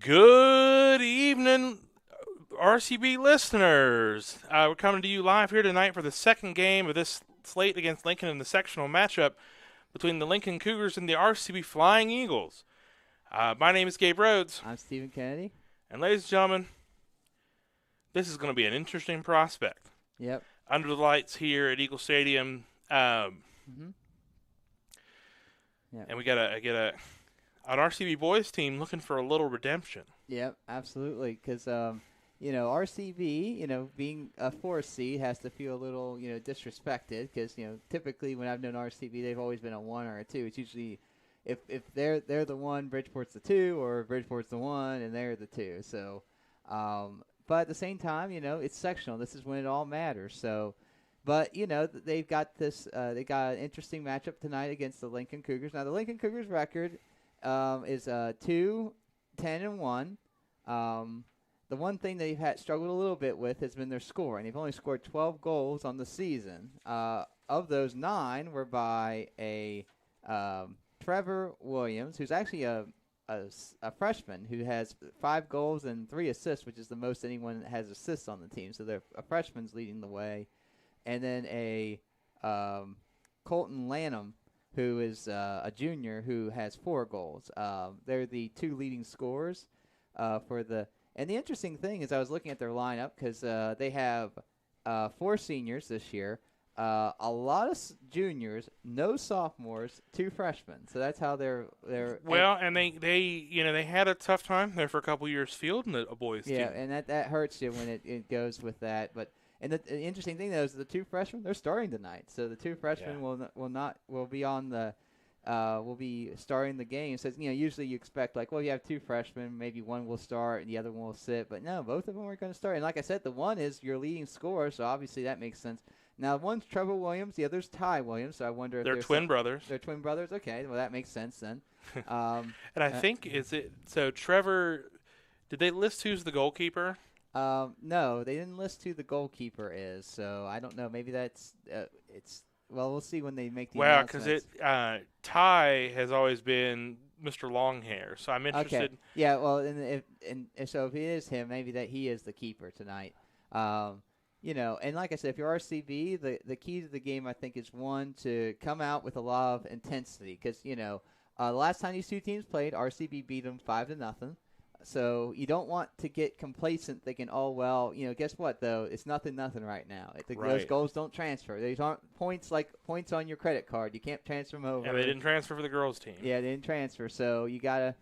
Good evening, RCB listeners. We're coming to you live here tonight for the second game of this slate against Lincoln in the sectional matchup between the Lincoln Cougars and the RCB Flying Eagles. My name is Gabe Rhodes. I'm Stephen Kennedy. And ladies and gentlemen, this is going to be an interesting prospect. Yep. Under the lights here at Eagle Stadium. Yep. And we got an RCB boys team looking for a little redemption. Yep, absolutely. Because, RCB, being a 4 seed has to feel a little, disrespected. Because, typically when I've known RCB, they've always been a 1 or a 2. It's usually if they're the 1, Bridgeport's the 2, or Bridgeport's the 1 and they're the 2. So, but at the same time, it's sectional. This is when it all matters. So, but, they've got this, they got an interesting matchup tonight against the Lincoln Cougars. Now, the Lincoln Cougars record is 2-10-1. The one thing they've struggled a little bit with has been their scoring. They've only scored 12 goals on the season. Of those, 9 were by a Trevor Williams, who's actually a freshman who has 5 goals and 3 assists, which is the most anyone that has assists on the team. So a freshman's leading the way. And then a Colton Lanham, who is a junior who has 4 goals. They're the 2 leading scorers for the – and the interesting thing is I was looking at their lineup because they have 4 seniors this year, a lot of juniors, no sophomores, 2 freshmen. So that's how they're well, and they had a tough time there for a couple years fielding a boys team. Yeah, and that hurts you when it goes with that. And the interesting thing though is the 2 freshmen, they're starting tonight. So the 2 freshmen will be starting the game. So usually you expect you have 2 freshmen, maybe one will start and the other one will sit, but no, both of them are going to start. And like I said, the one is your leading scorer, so obviously that makes sense. Now one's Trevor Williams, the other's Ty Williams. So I wonder if they're twin brothers. They're twin brothers. Okay, well that makes sense then. And I think so Trevor. Did they list who's the goalkeeper? No, they didn't list who the goalkeeper is, so I don't know. Maybe that's it's. Well, we'll see when they make the announcements. Because Ty has always been Mr. Longhair, so I'm interested. Okay. Yeah, well, and so if it is him, maybe that he is the keeper tonight. And like I said, if you're RCB, the key to the game I think is one to come out with a lot of intensity because the last time these 2 teams played, RCB beat them 5-0. So you don't want to get complacent thinking, oh, well, guess what, though? It's nothing right now. Those goals don't transfer. These aren't points like points on your credit card. You can't transfer them over. And they didn't transfer for the girls' team. Yeah, they didn't transfer. So you gotta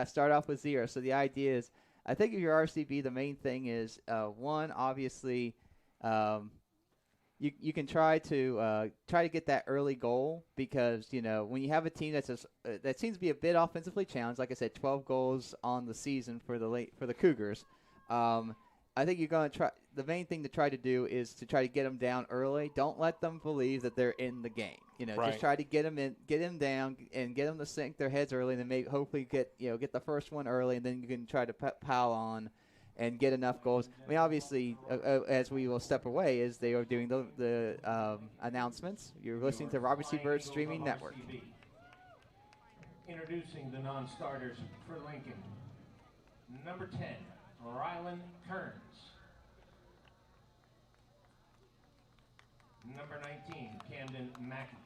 start off with 0. So the idea is, I think if you're RCB, the main thing is, one, obviously, you can try to get that early goal because when you have a team that seems to be a bit offensively challenged, like I said, 12 goals on the season for the Cougars. I think you're going to try. The main thing to try to do is to try to get them down early. Don't let them believe that they're in the game. Right. Just try to get them down, and get them to sink their heads early, and then maybe hopefully get the first one early, and then you can try to pile on and get enough goals. I mean, obviously, as we will step away, as they are doing the announcements, you're listening to Robert C. Byrd Streaming Network. Introducing the non-starters for Lincoln. Number 10, Rylan Kearns. Number 19, Camden Mackey.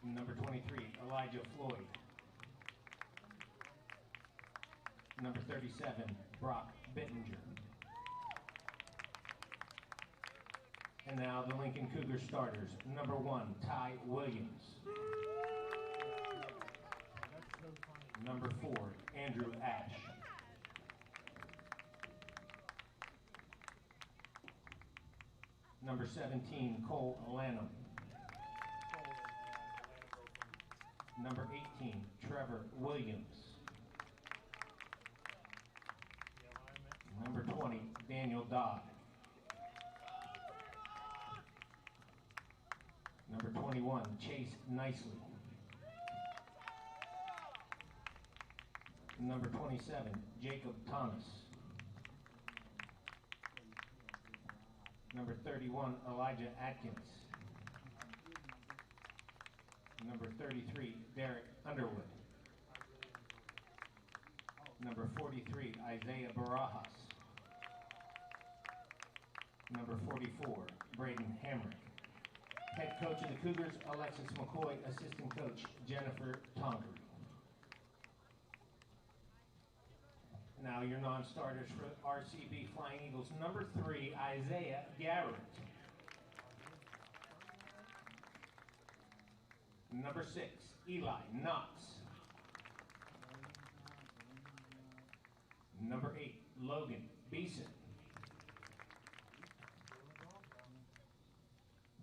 Number 23, Elijah Floyd. Number 37, Brock Bittinger. And now the Lincoln Cougar starters. Number 1, Ty Williams. Number 4, Andrew Ash. Number 17, Cole Lanham. Number 18, Trevor Williams. Number 20, Daniel Dodd. Number 21, Chase Nicely. Number 27, Jacob Thomas. Number 31, Elijah Atkins. Number 33, Derek Underwood. Number 43, Isaiah Barajas. Number 44, Braden Hamrick. Head coach of the Cougars, Alexis McCoy. Assistant coach, Jennifer Tonkery. Now your non-starters for RCB Flying Eagles. Number 3, Isaiah Garrett. Number 6, Eli Knox. Number 8, Logan Beeson.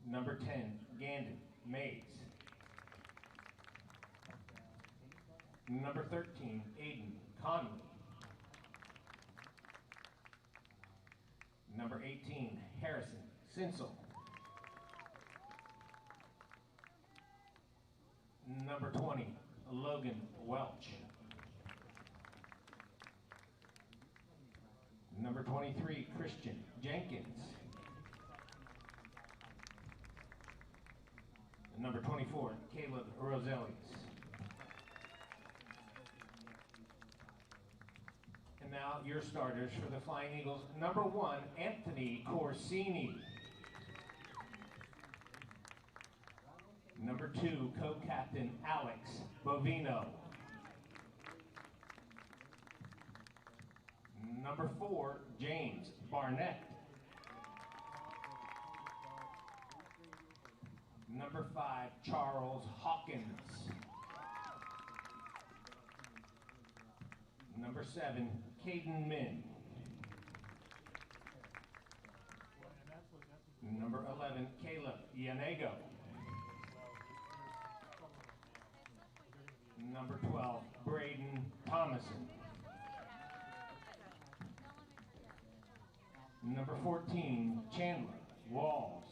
Number 10, Gandon Mays. Number 13, Aiden Conley. Number 18, Harrison Sinsel. Number 20, Logan Welch. Number 23, Christian Jenkins. Number 24, Caleb Rosales. And now your starters for the Flying Eagles. Number 1, Anthony Corsini. Number 2, co-captain Alex Bovino. Number 4, James Barnett. Number 5, Charles Hawkins. Number 7, Caden Min. Number 11, Caleb Yanego. Number 12, Braden Thomason. Number 14, Chandler Walls.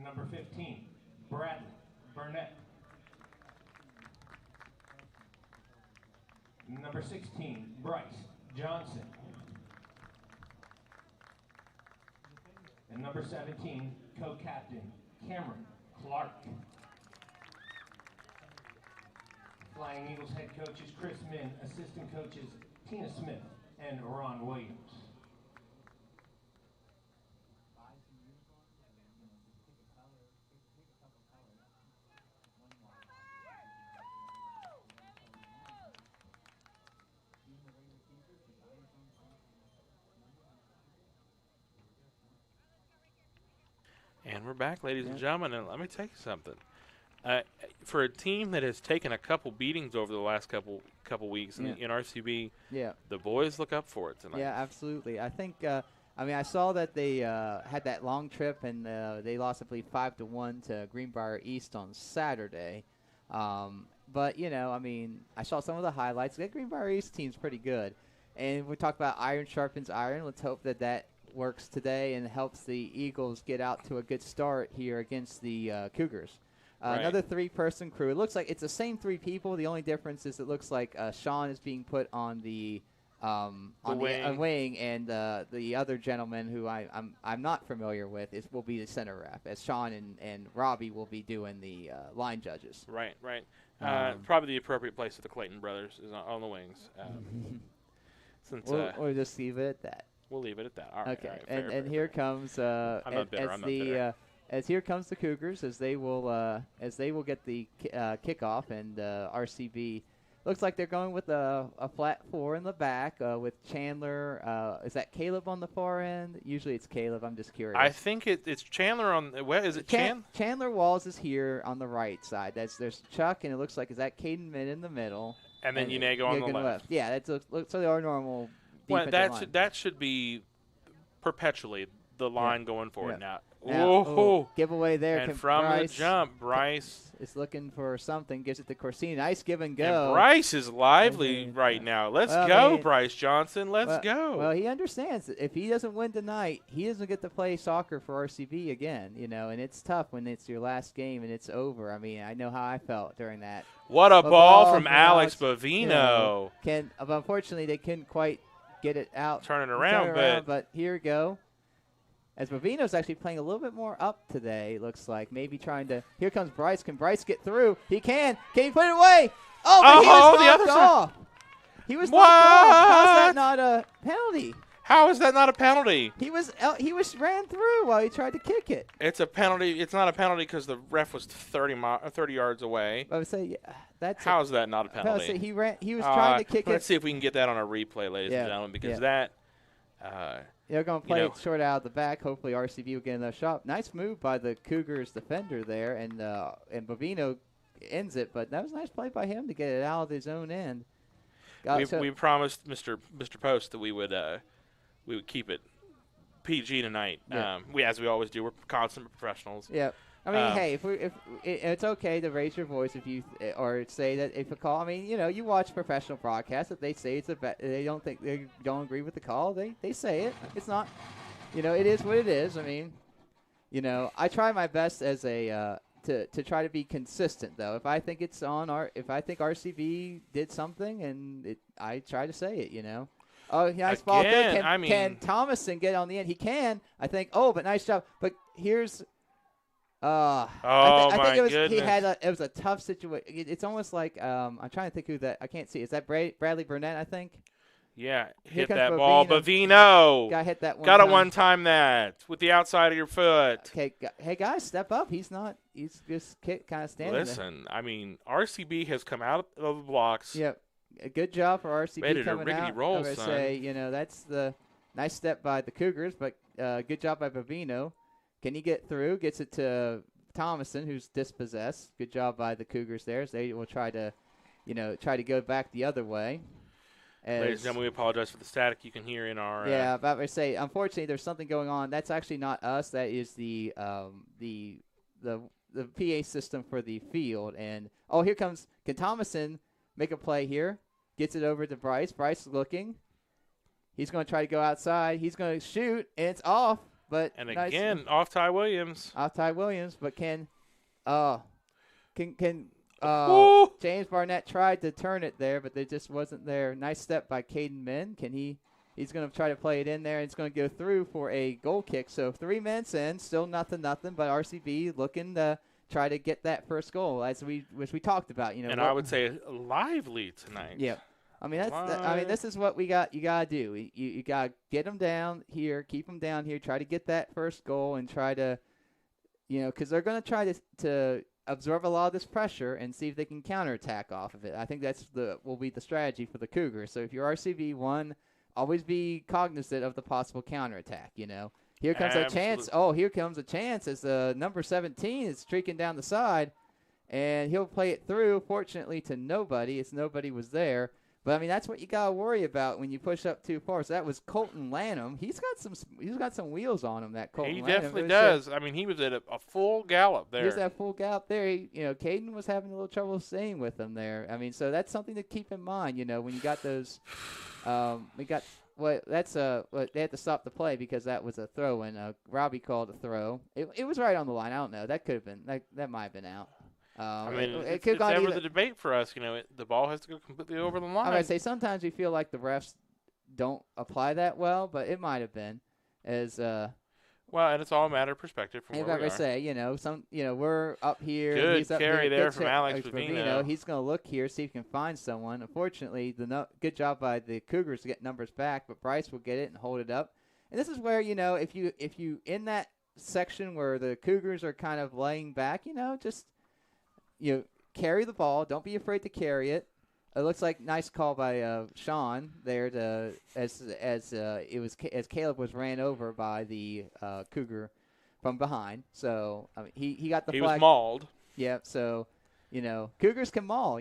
Number 15, Bradley Burnett. Number 16, Bryce Johnson. And number 17, co-captain Cameron Clark. Flying Eagles head coaches Chris Min, assistant coaches Tina Smith and Ron Williams. And we're back, ladies and gentlemen, and let me tell you something. For a team that has taken a couple beatings over the last couple weeks in RCB, the boys look up for it tonight. Yeah, absolutely. I think, I saw that they had that long trip, and they lost, I believe, 5-1 to Greenbrier East on Saturday. But, I saw some of the highlights. That Greenbrier East team's pretty good. And we talk about iron sharpens iron. Let's hope that works today and helps the Eagles get out to a good start here against the Cougars. Right. Another 3-person crew. It looks like it's the same 3 people. The only difference is it looks like Sean is being put on the wing, and the other gentleman who I'm not familiar with will be the center ref, as Sean and Robbie will be doing the line judges. Right. Probably the appropriate place of the Clayton brothers is on the wings. Since we'll just leave it at that. We'll leave it at that. All right. Okay. All right, fair, and fair, here fair. comes I'm not bitter. as here comes the Cougars as they will get the kickoff, and RCB looks like they're going with a flat 4 in the back with Chandler. Is that Caleb on the far end? Usually it's Caleb. I'm just curious. I think it's Chandler on. Is it Chandler Walls is here on the right side. There's Chuck, and it looks like is that Caden Min in the middle, and then Yanego on the left. Yeah, looks so they are normal. Well, that should be perpetually the line going forward now. Giveaway there. And from Bryce, the jump, Bryce is looking for something. Gives it to Corsini. Nice give and go. And Bryce is lively right now. Let's go, Bryce Johnson. Let's go. Well, he understands that if he doesn't win tonight, he doesn't get to play soccer for RCB again. And it's tough when it's your last game and it's over. I know how I felt during that. What a ball from Alex Bovino. Unfortunately, they couldn't quite get it out. Turn it around, but here we go. As Bovino's actually playing a little bit more up today, looks like. Maybe trying to. Here comes Bryce. Can Bryce get through? He can. Can he put it away? Oh, but he was the other knocked side. off. He was knocked off. How's that not a penalty? How is that not a penalty? He was ran through while he tried to kick it. It's a penalty. It's not a penalty because the ref was 30 yards away. I would say, yeah, that's. How is that not a penalty? I would say he ran. He was trying to kick let's it. see if we can get that on a replay, ladies and gentlemen, because that. They're going to play it short out of the back. Hopefully, RCB will get another shot. Nice move by the Cougars defender there, and Bovino ends it. But that was a nice play by him to get it out of his own end. We promised Mr. Post that we would keep it PG tonight. Yeah. As we always do. We're constant professionals. Yeah. I mean, hey, if it's okay to raise your voice if you or say that if a call. I mean, you watch professional broadcasts. If they say it's they don't agree with the call, they say it. It's not, it is what it is. I mean, I try my best as a to try to be consistent though. If I think it's if I think RCB did something and I try to say it. Oh, nice ball. Can Thomason get on the end? He can. I think. Oh, but nice job. But here's. I think it was. Goodness. It was a tough situation. It's almost like I'm trying to think who that. I can't see. Is that Bradley Burnett? I think. Yeah, Here hit comes that ball, Bovino. Got hit that one. Got to one-time that with the outside of your foot. Okay, hey guys, step up. He's not. He's just kind of standing. Listen, I mean, RCB has come out of the blocks. Yep, a good job for RCB Made it coming a rickety out. roll, I'm gonna son. say, that's the nice step by the Cougars, but good job by Bovino. Can he get through? Gets it to Thomason, who's dispossessed. Good job by the Cougars there. So they will try to go back the other way. Ladies and gentlemen, we apologize for the static you can hear in our. Yeah, about to say, unfortunately, there's something going on. That's actually not us. That is the PA system for the field. And here comes. Can Thomason make a play here? Gets it over to Bryce. Bryce looking. He's going to try to go outside. He's going to shoot, and it's off. But again, off Ty Williams. Off Ty Williams, but James Barnett tried to turn it there, but it just wasn't there. Nice step by Caden Min. He's going to try to play it in there, and it's going to go through for a goal kick. So 3 minutes in, still nothing, but RCB looking to try to get that first goal, as we talked about. And I would say lively tonight. Yeah. I mean, this is what we got. You gotta do. You gotta get them down here, keep them down here, try to get that first goal, and try to, because they're gonna try to absorb a lot of this pressure and see if they can counterattack off of it. I think will be the strategy for the Cougars. So if you're RCB, always be cognizant of the possible counterattack. Here comes a chance. Oh, here comes a chance as number 17 is streaking down the side, and he'll play it through. Fortunately to nobody. Nobody was there. But I mean, that's what you gotta worry about when you push up too far. So that was Colton Lanham. He's got some wheels on him. That Colton. He Lanham. definitely does. I mean, he was at a full gallop there. He was at full gallop there. Caden was having a little trouble staying with him there. I mean, so that's something to keep in mind. When you got those, they had to stop the play because that was a throw, and Robbie called a throw. It was right on the line. I don't know. That could have been. That might have been out. I mean, it's ever the debate for us. The ball has to go completely over the line. I would say sometimes we feel like the refs don't apply that well, but it might have been well, and it's all a matter of perspective from where we are. say, we're up here. Good he's up carry here, there from Alex Bovino. He's going to look here, see if he can find someone. Unfortunately, good job by the Cougars to get numbers back, but Bryce will get it and hold it up. And this is where, if you in that section where the Cougars are kind of laying back, just carry the ball. Don't be afraid to carry it. It looks like nice call by Sean there as Caleb was ran over by the Cougar from behind. So I mean, he got the flag. He was mauled. Yeah. So Cougars can maul.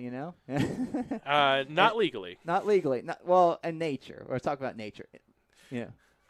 Not legally. Not legally. In nature. We're talking about nature.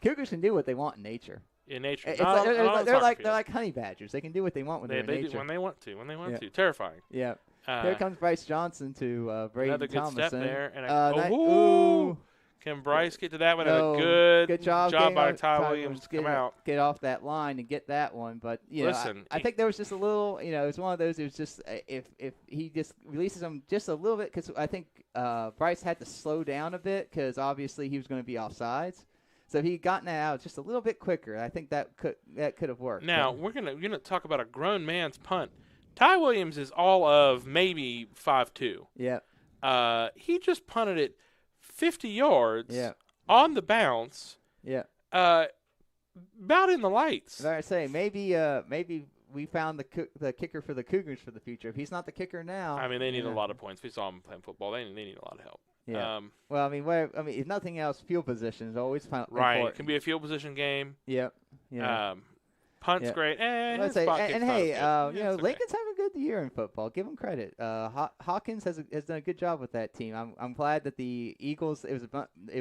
Cougars can do what they want in nature. In nature, they're like honey badgers. They can do what they want when they're in nature. Do when they want to. When they want to. Terrifying. Yeah. Here comes Bryce Johnson to Braden another good Thomason. step there. And ooh. Can Bryce get to that one? No. A good job by Ty Williams to come out. Get off that line and get that one. But I think there was just a little. It was one of those. It was just if he just releases them just a little bit, because I think Bryce had to slow down a bit because obviously he was going to be offsides. So if he'd gotten that out just a little bit quicker, I think that could have worked. Now, we're gonna talk about a grown man's punt. Ty Williams is all of maybe 5'2". Yeah. He just punted it 50 yards Yeah. on the bounce. Yeah. About in the lights. As I was saying, maybe we found the kicker for the Cougars for the future. If he's not the kicker now, I mean, they need a lot of points. We saw them playing football. They need a lot of help. Yeah. Well, I mean, if nothing else, field position is always right. important. It can be a field position game. Yep. Yeah. Punt's great. And hey, Lincoln's having a good year in football. Give them credit. Hawkins has done a good job with that team. I'm glad that the Eagles. It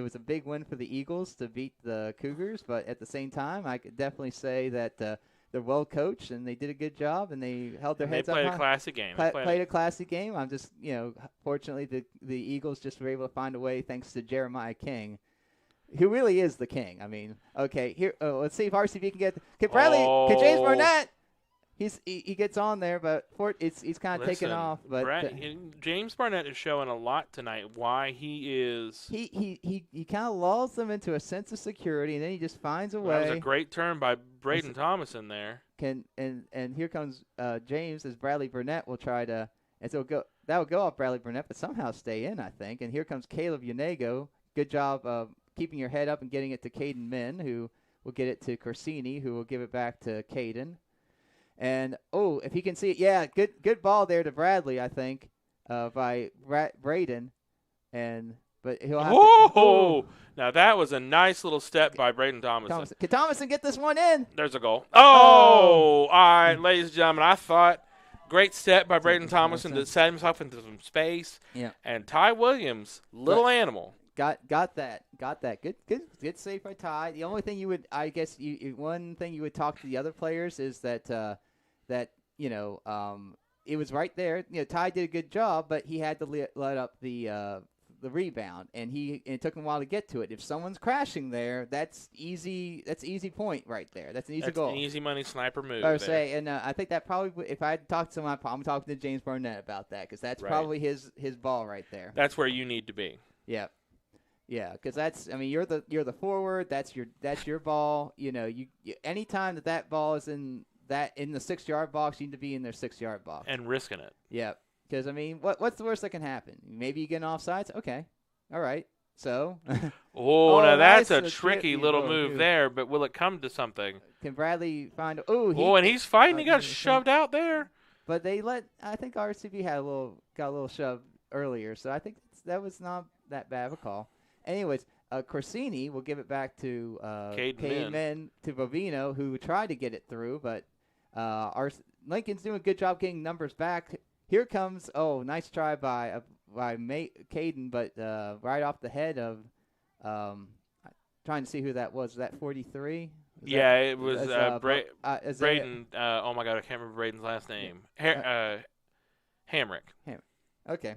was a big win for the Eagles to beat the Cougars, but at the same time, I could definitely say that they're well coached and they did a good job and they held their heads up. They played a classic game. Played a classic game. I'm just fortunately the Eagles just were able to find a way thanks to Jeremiah King, who really is the king. I mean, okay, here let's see if RCB can get can James Barnett. He gets on there, but he's kind of taken off. But James Barnett is showing a lot tonight. Why he is he kind of lulls them into a sense of security, and then he just finds a way. That was a great turn by Braden Thomas in there. And here comes James as Bradley Burnett will try to, and so that will go off Bradley Burnett, but somehow stay in, I think. And here comes Caleb Unego. Good job of keeping your head up and getting it to Caden Min, who will get it to Corsini, who will give it back to Caden. And, if he can see it, good ball there to Bradley, I think, by Braden. But he'll have to. Now that was a nice little step by Braden Thomason. Can Thomason get this one in? There's a goal. All right, ladies and gentlemen, I thought great step by Braden Thomason to set himself into some space. Yeah. And Ty Williams, little animal. Got that. Good save by Ty. The only thing one thing you would talk to the other players is that it was right there. Ty did a good job, but he had to let up the rebound, and it took him a while to get to it. If someone's crashing there, that's easy. That's an easy point right there. That's an easy goal. That's an easy money sniper move. I would say, and I think that probably, if I had to talk to someone, I'm talking to James Barnett about that because that's probably his ball right there. That's where you need to be. Yeah. Yeah, because you're the forward. That's your ball. You anytime that ball is in the 6-yard box, you need to be in their 6-yard box and risking it. Yeah, because what's the worst that can happen? Maybe you get an offsides. Okay, all right. So. Now that's a tricky little move there. But will it come to something? Can Bradley find? And he's fighting. He got shoved out there. But I think RCB got a little shove earlier, so I think that was not that bad of a call. Anyways, Corsini will give it back to Caden Min to Bovino, who tried to get it through, but Lincoln's doing a good job getting numbers back. Here comes nice try by Caden, but right off the head of trying to see who that was. Was that 43? It was Braden. Oh my God, I can't remember Braden's last name. Hamrick. Okay.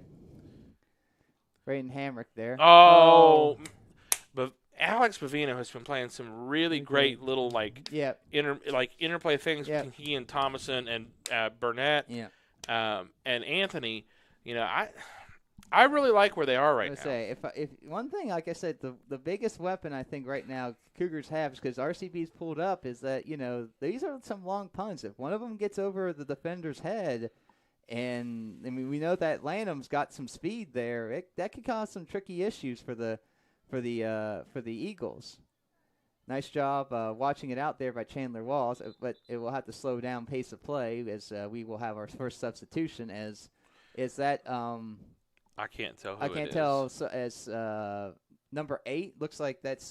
Braden Hamrick there. But Alex Bovino has been playing some really great little interplay things between he and Thomason and Burnett. Yeah. And Anthony, I really like where they are right now. Say if one thing, like I said, the biggest weapon I think right now Cougars have, because RCB's pulled up, is that these are some long punts. If one of them gets over the defender's head. And we know that Lanham's got some speed there. That could cause some tricky issues for the Eagles. Nice job watching it out there by Chandler Walls, but it will have to slow down pace of play as we will have our first substitution. Is that I can't tell. Who I can't tell. So as number 8 looks like that's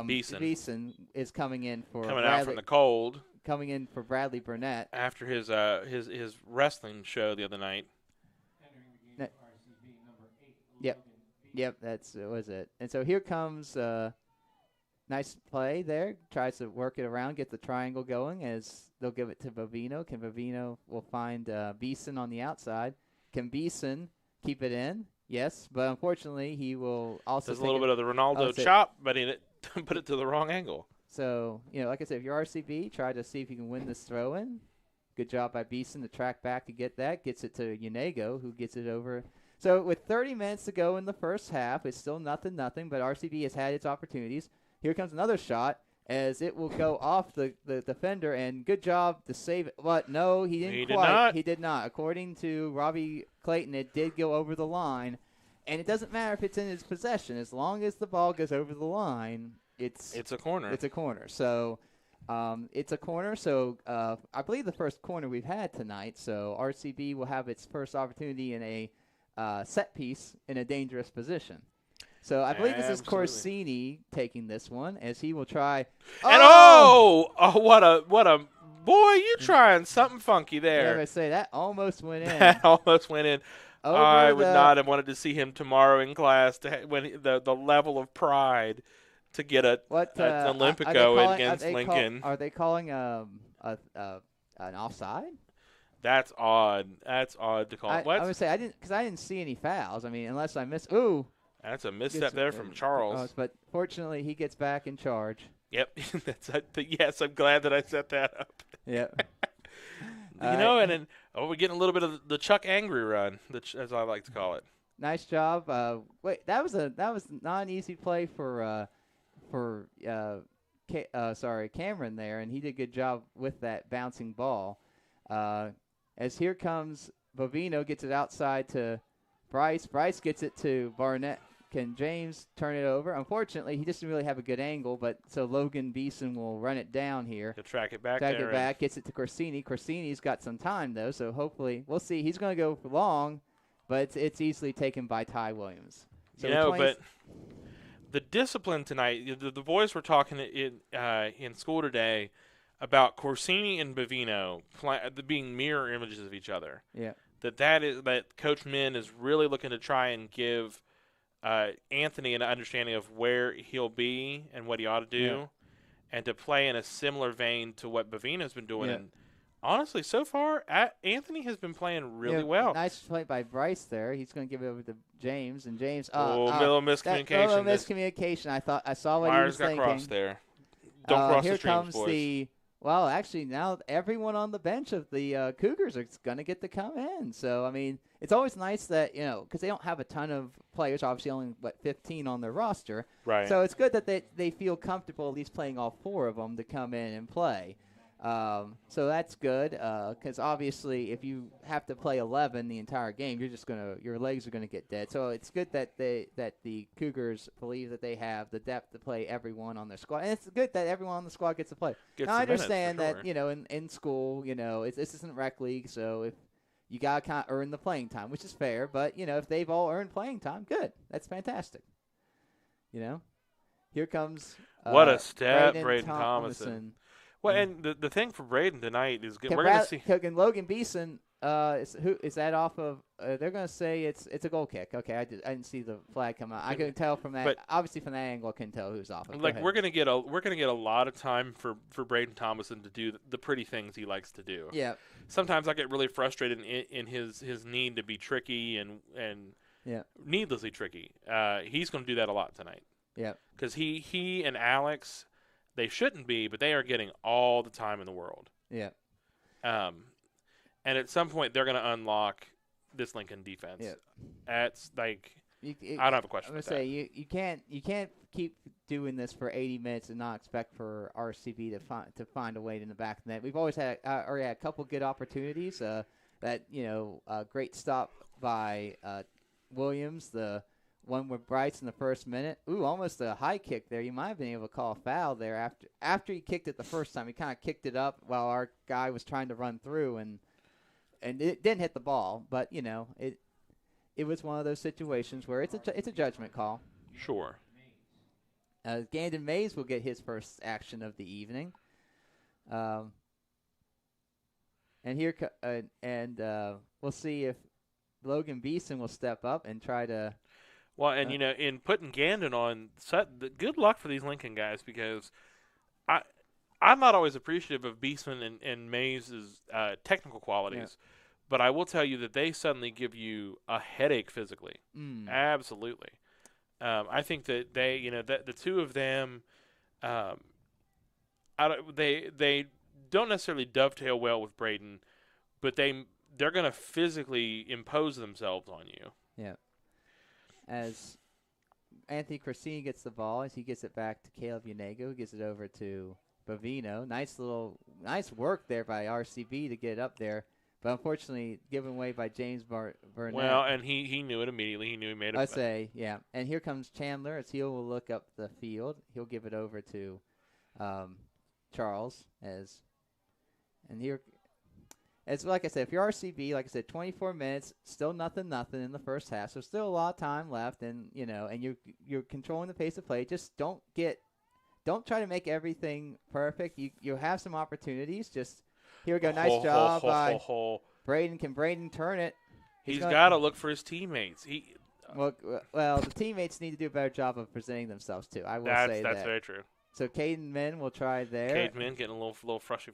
Beeson is coming in for out from the cold. Coming in for Bradley Burnett after his wrestling show the other night. Yep, that's was it. And so here comes nice play there. Tries to work it around, get the triangle going as they'll give it to Bovino. Bovino will find Beeson on the outside. Can Beeson keep it in? Yes, but unfortunately he will also does a little bit of the Ronaldo chop, but he put it to the wrong angle. So, like I said, if you're RCB, try to see if you can win this throw-in. Good job by Beeson to track back to get that. Gets it to Unego, who gets it over. So, with 30 minutes to go in the first half, it's still 0-0, but RCB has had its opportunities. here comes another shot as it will go off the defender, and good job to save it. But no, he didn't Did not. He did not. According to Robbie Clayton, it did go over the line, and it doesn't matter if it's in his possession. As long as the ball goes over the line, it's a corner. It's a corner. So it's a corner. So I believe the first corner we've had tonight. So RCB will have its first opportunity in a set piece in a dangerous position. So I believe this is Corsini taking this one as he will try. And what a boy! You trying something funky there? Yeah, I say that almost went in. That almost went in. I would not have wanted to see him tomorrow in class when the level of pride to get an Olympico against Lincoln. Are they calling an offside? That's odd. That's odd to call. I would say I didn't see any fouls. I mean, unless I missed. Ooh. That's a misstep there from Charles. But fortunately, he gets back in charge. Yep. Yes, I'm glad that I set that up. Yep. We're getting a little bit of the Chuck Angry run, as I like to call it. Nice job. That was not an easy play for Cameron there, and he did a good job with that bouncing ball. As here comes Bovino, gets it outside to Bryce. Bryce gets it to Barnett. Can James turn it over? Unfortunately, he doesn't really have a good angle, so Logan Beeson will run it down here. He'll track it back gets it to Corsini. Corsini's got some time, though, so hopefully we'll see. He's going to go for long, but it's easily taken by Ty Williams. So but the discipline tonight, the boys were talking in school today about Corsini and Bovino being mirror images of each other. Yeah. That Coach Min is really looking to try and give Anthony an understanding of where he'll be and what he ought to do, and to play in a similar vein to what Bovino's been doing. Yeah. And honestly, so far, Anthony has been playing really well. Nice play by Bryce there. He's going to give it over to James, and James. Little miscommunication. Little miscommunication. I saw what Myers he was thinking. Myers got crossed there. Don't cross the streams, boys. Here comes Well, actually, now everyone on the bench of the Cougars is going to get to come in. So, I mean, it's always nice that, because they don't have a ton of players, obviously only, 15 on their roster. Right. So it's good that they feel comfortable at least playing all four of them to come in and play. So that's good because obviously if you have to play 11 the entire game, your legs are going to get dead. So it's good that the Cougars believe that they have the depth to play everyone on their squad, and it's good that everyone on the squad gets to play. Now, I understand that in school, this isn't rec league, so if you got to kind of earn the playing time, which is fair. But if they've all earned playing time, good. That's fantastic. Here comes what a step, Braden Thomason. Well, and the thing for Braden tonight is we're going to see. Can Logan Beeson, is that off of? They're going to say it's a goal kick. Okay, I didn't see the flag come out. I couldn't tell from that. Obviously, from that angle, I couldn't tell who's off. We're going to get a lot of time for Braden Thomason to do the pretty things he likes to do. Yeah. Sometimes I get really frustrated in his need to be tricky and needlessly tricky. He's going to do that a lot tonight. Yeah. Because he and Alex. They shouldn't be, but they are getting all the time in the world. Yeah. And at some point, they're going to unlock this Lincoln defense. Yeah. That's like I don't have a question. I'm going to say you can't keep doing this for 80 minutes and not expect for RCB to find a way in the back of the net. We've always had a couple good opportunities. A great stop by Williams. The one with Bryce in the first minute. Ooh, almost a high kick there. You might have been able to call a foul there after he kicked it the first time. He kind of kicked it up while our guy was trying to run through, and it didn't hit the ball. But it was one of those situations where it's a judgment call. Sure. Gandon Mays will get his first action of the evening. And we'll see if Logan Beeson will step up and try to. Well, and in putting Gandon on, good luck for these Lincoln guys because I'm not always appreciative of Beeson and Mays' technical qualities, but I will tell you that they suddenly give you a headache physically. Absolutely. I think that that the two of them, they don't necessarily dovetail well with Braden, but they're going to physically impose themselves on you. Yeah. As Anthony Corsini gets the ball as he gets it back to Caleb Unego, who gets it over to Bovino. Nice work there by RCB to get it up there, but unfortunately given away by James Burnett. Well, and he knew it immediately. He knew he made it. I say, yeah. And here comes Chandler as he will look up the field. He'll give it over to Charles It's like I said, if you're RCB, like I said, 24 minutes, still nothing in the first half. So still a lot of time left, and you're controlling the pace of play. Just don't try to make everything perfect. You have some opportunities. Just here we go, nice job by Braden. Can Braden turn it? He's got to look for his teammates. Well, the teammates need to do a better job of presenting themselves too. I will say that's very true. So Caden Min will try there. Caden Min getting a little frushy.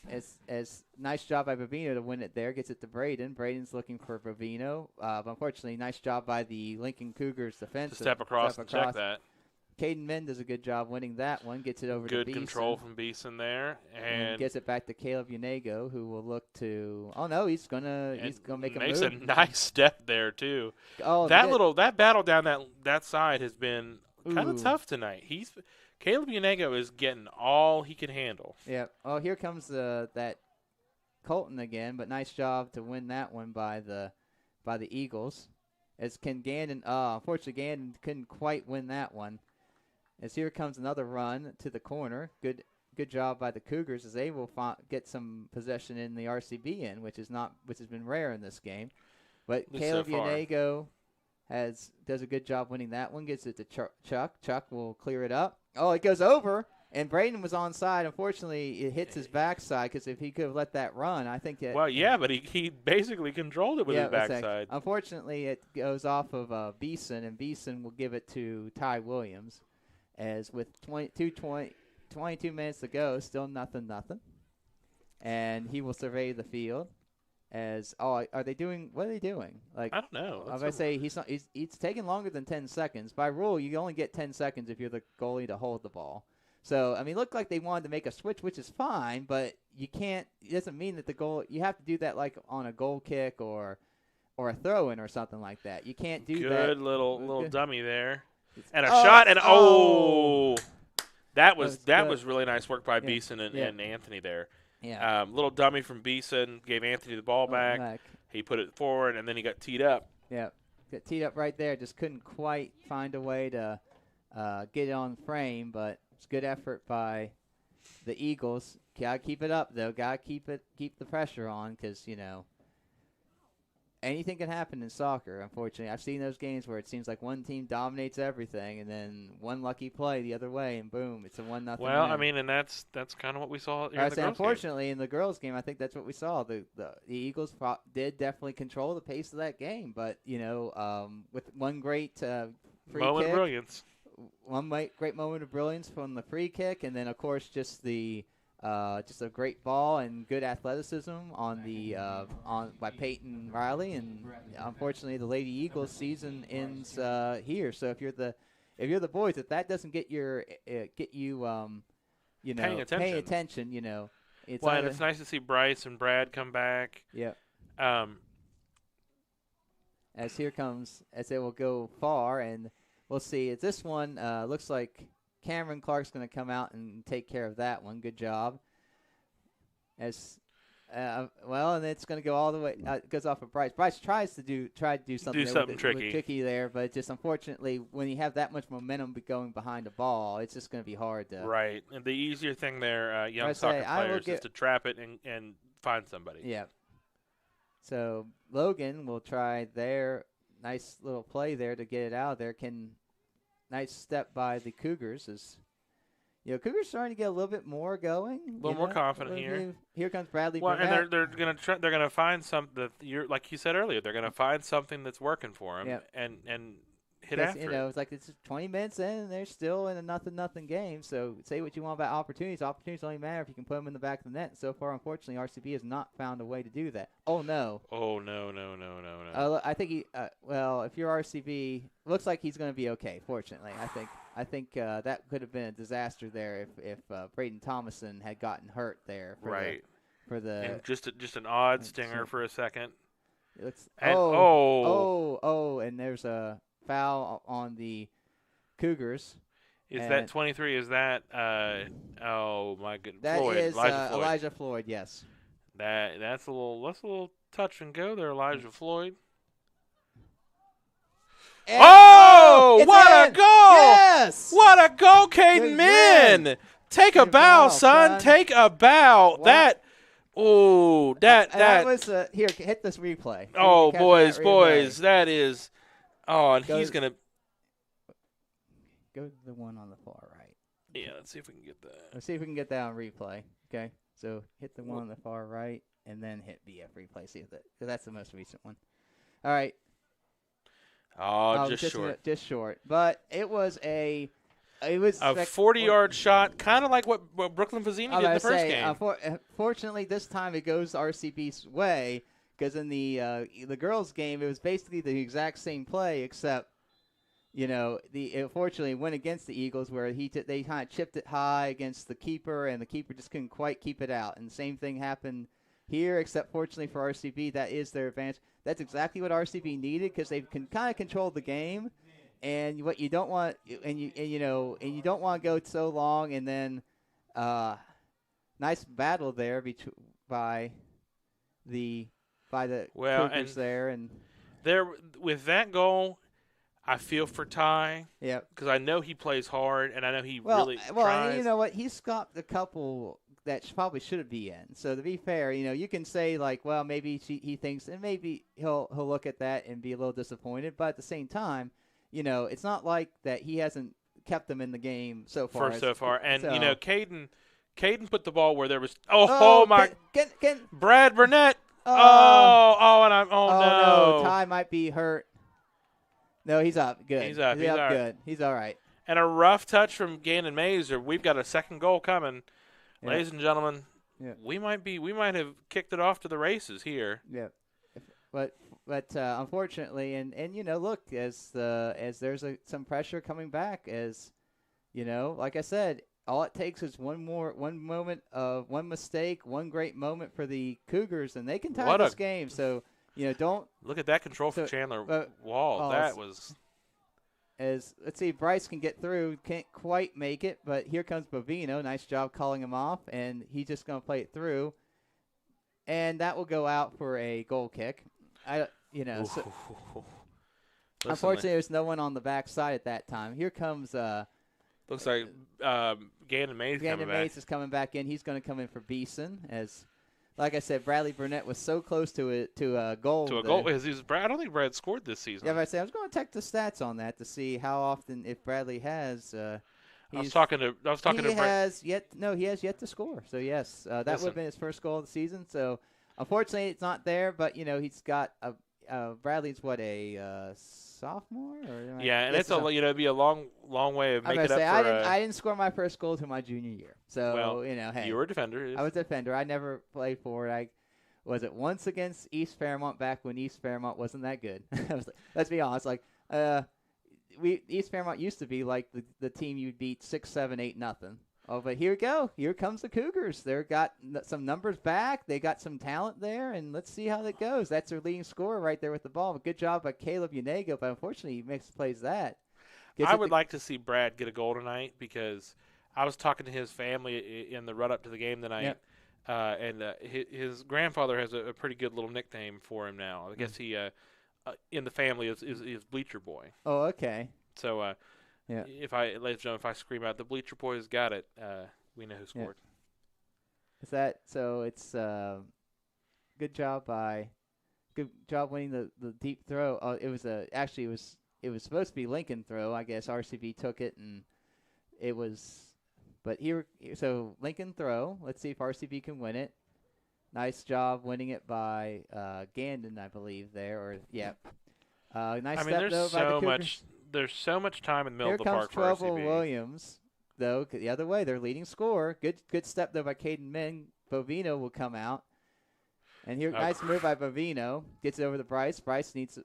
It's nice job by Bovino to win it there. Gets it to Braden. Braden's looking for Bovino. But unfortunately, nice job by the Lincoln Cougars defense. To step across and check that. Caden Min does a good job winning that one. Gets it over to Beeson. Good control from Beeson there. And gets it back to Caleb Unego, who will look to – oh, no, he's gonna make a move. Makes a nice step there, too. Oh, that battle down that side has been kind of tough tonight. Caleb Unego is getting all he can handle. Yeah. Oh, here comes that Colton again, but nice job to win that one by the Eagles. As Gandon, unfortunately, Gandon couldn't quite win that one. As here comes another run to the corner. Good job by the Cougars as they will get some possession in the RCB end, which has been rare in this game. But Caleb Unego does a good job winning that one. Gets it to Chuck. Chuck will clear it up. Oh, it goes over, and Braden was onside. Unfortunately, it hits his backside because if he could have let that run, I think that. Well, yeah, but he basically controlled it with his backside. Unfortunately, it goes off of Beeson, and Beeson will give it to Ty Williams. As with 22 minutes to go, still nothing. And he will survey the field. What are they doing? Like, I don't know. I was going to say he's taking longer than 10 seconds. By rule, you only get 10 seconds if you're the goalie to hold the ball. So, I mean, it looked like they wanted to make a switch, which is fine, but you can't – it doesn't mean that you have to do that like on a goal kick or a throw-in or something like that. You can't do that. Good little dummy there. And a shot, and that was really nice work by Beeson and Anthony there. Yeah. Little dummy from Beeson gave Anthony the ball back. He put it forward, and then he got teed up. Yeah, got teed up right there. Just couldn't quite find a way to get it on frame, but it's good effort by the Eagles. Gotta keep it up though. Gotta keep the pressure on because anything can happen in soccer, unfortunately. I've seen those games where it seems like one team dominates everything, and then one lucky play the other way, and boom, it's a 1-0 Well, win. I mean, and that's kind of what we saw here in the girls' unfortunately, in the girls' game, I think that's what we saw. The Eagles did definitely control the pace of that game, but, with one great free moment kick. Of brilliance. One great moment of brilliance from the free kick, and then, of course, just a great ball and good athleticism by Peyton Riley, and unfortunately the Lady Eagles season ends here. So if you're the boys, if that doesn't get you paying attention, it's and it's nice to see Bryce and Brad come back. Yeah. As they will go far, and we'll see. This one looks like Cameron Clark's going to come out and take care of that one. Good job. And it's going to go all the way. It goes off of Bryce. Bryce tries to do something tricky there, but just unfortunately, when you have that much momentum going behind the ball, it's just going to be hard to. Right, and the easier thing there, young soccer players, is to trap it and find somebody. Yeah. So Logan will try their nice little play there to get it out of there. Nice step by the Cougars Cougars starting to get a little bit more going. A little more confident here. Here comes Bradley. Well, and they're gonna find something that like you said earlier. They're gonna find something that's working for them and hit after. It's like it's 20 minutes in, and they're still in a nothing game. So say what you want about opportunities. Opportunities only matter if you can put them in the back of the net. So far, unfortunately, RCB has not found a way to do that. Oh no. Oh no. I think if you're RCB, looks like he's going to be okay. Fortunately, I think that could have been a disaster there if Braden Thomason had gotten hurt there. And just an odd stinger for a second. And there's a foul on the Cougars. Is that 23? Is that oh my goodness, That Floyd, is Elijah Floyd. Elijah Floyd. Yes. That's a little touch and go there, Elijah Floyd. And, what a goal! Yes! What a goal, Caden Good Min! man. Take a Good bow, ball, son. son. Take a bow. Wow. That That was here. Hit this replay. Oh, Catch boys, that boys, replay. that is. Oh, and Go- he's gonna. Go to the one on the far right. Yeah, let's see if we can get that. Let's see if we can get that on replay. Okay, so hit the one on the far right, and then hit BF replay. See if that, cause that's the most recent one. All right. Oh, just short. Just short, but it was a 40-yard shot, kind of like what Brooklyn Fazzini did in the first game. Fortunately, this time it goes RCB's way, because in the girls' game, it was basically the exact same play, except, it fortunately went against the Eagles, where they kind of chipped it high against the keeper, and the keeper just couldn't quite keep it out. And the same thing happened here, except fortunately for RCB, that is their advantage. That's exactly what RCB needed, because they can kind of control the game. And what you don't want, and you don't want to go so long, and then nice battle there by the Cougars there, and there with that goal, I feel for Ty. Yeah, because I know he plays hard, and I know he really tries. And you know what? He's got a couple that probably should be in. So to be fair, you can say like, well, maybe he thinks, and maybe he'll look at that and be a little disappointed. But at the same time, it's not like that he hasn't kept them in the game so far. And so, Caden put the ball where there was. Oh my! Brad Burnett. No, Ty might be hurt. No, he's up. Good. He's up. He's up. Good. He's all right. And a rough touch from Gannon Mazer. We've got a second goal coming, ladies and gentlemen. Yeah. We might have kicked it off to the races here. Yeah. But unfortunately, and look, as there's some pressure coming back, as like I said, all it takes is one moment of one mistake, one great moment for the Cougars, and they can tie this game. So don't look at that control from Chandler Wall. That was. Let's see if Bryce can get through. Can't quite make it, but here comes Bovino. Nice job calling him off, and he's just going to play it through, and that will go out for a goal kick. Unfortunately, there's no one on the backside at that time. Here comes. Looks like Gannon Mays. Gannon Mays is coming back in. He's going to come in for Beeson, as, like I said, Bradley Burnett was so close to a goal. To a goal. I don't think Brad scored this season. Yeah, but I was going to check the stats on that to see how often, if Bradley has. I was talking to Brad. He has yet to score. So yes, that would have been his first goal of the season. So unfortunately, it's not there. But he's got Bradley's a sophomore? And it's it'd be a long way of making up for. I didn't score my first goal until my junior year. So hey, you were a defender. I was a defender. I never played for it. I was it once against East Fairmont back when East Fairmont wasn't that good. Let's be honest. East Fairmont used to be like the team you'd beat 6-7-8 nothing. Oh, but here we go. Here comes the Cougars. They've got some numbers back. They got some talent there, and let's see how that goes. That's their leading scorer right there with the ball. But good job by Caleb Unego, but unfortunately he misplays that. I would like to see Brad get a goal tonight, because I was talking to his family in the run-up to the game tonight, and his grandfather has a pretty good little nickname for him now. I guess he in the family is Bleacher Boy. Oh, okay. So ladies and gentlemen, if I scream out, the Bleacher Boys got it, we know who scored. Is that so? It's good job winning the deep throw. It was supposed to be Lincoln throw. I guess RCB took it, and it was. But so Lincoln throw. Let's see if RCB can win it. Nice job winning it by Gandon, I believe there. Nice step though by the Cougars. There's so much time in the middle of the park for RCB. Here comes Williams, though, the other way. Their leading scorer. Good step, though, by Caden Min. Bovino will come out. And here, nice move by Bovino. Gets it over to Bryce. Bryce needs he's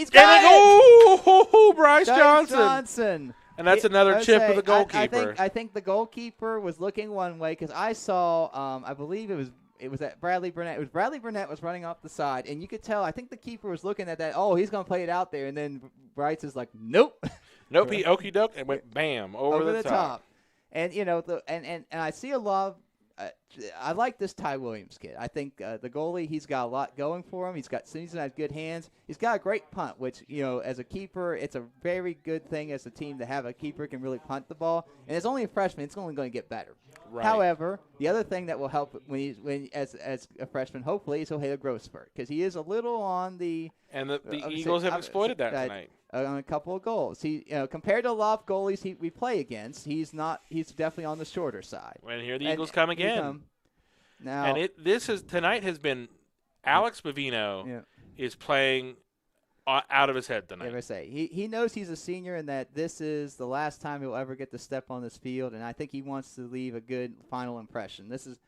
got it! Bryce Johnson. And that's another chip of the goalkeeper. I think the goalkeeper was looking one way, because I saw, I believe it was it was at Bradley Burnett. It was Bradley Burnett was running off the side, and you could tell. I think the keeper was looking at that. Oh, he's going to play it out there, and then Bryce is like, nope. Nope, he okey doke and went bam over the top. And and I see a lot of. I like this Ty Williams kid. I think the goalie, he's got a lot going for him. He's got good hands. He's got a great punt, which, as a keeper, it's a very good thing as a team to have a keeper who can really punt the ball. And it's only a freshman. It's only going to get better. Right. However, the other thing that will help as a freshman, hopefully, is he'll hit a growth spurt because he is a little on the. And the Eagles have exploited that tonight. On a couple of goals. He, compared to a lot of goalies we play against, he's definitely on the shorter side. And here the Eagles come again. Now, and tonight has been Alex Bavino is playing out of his head tonight. Like I say, he knows he's a senior and that this is the last time he'll ever get to step on this field, and I think he wants to leave a good final impression. This is,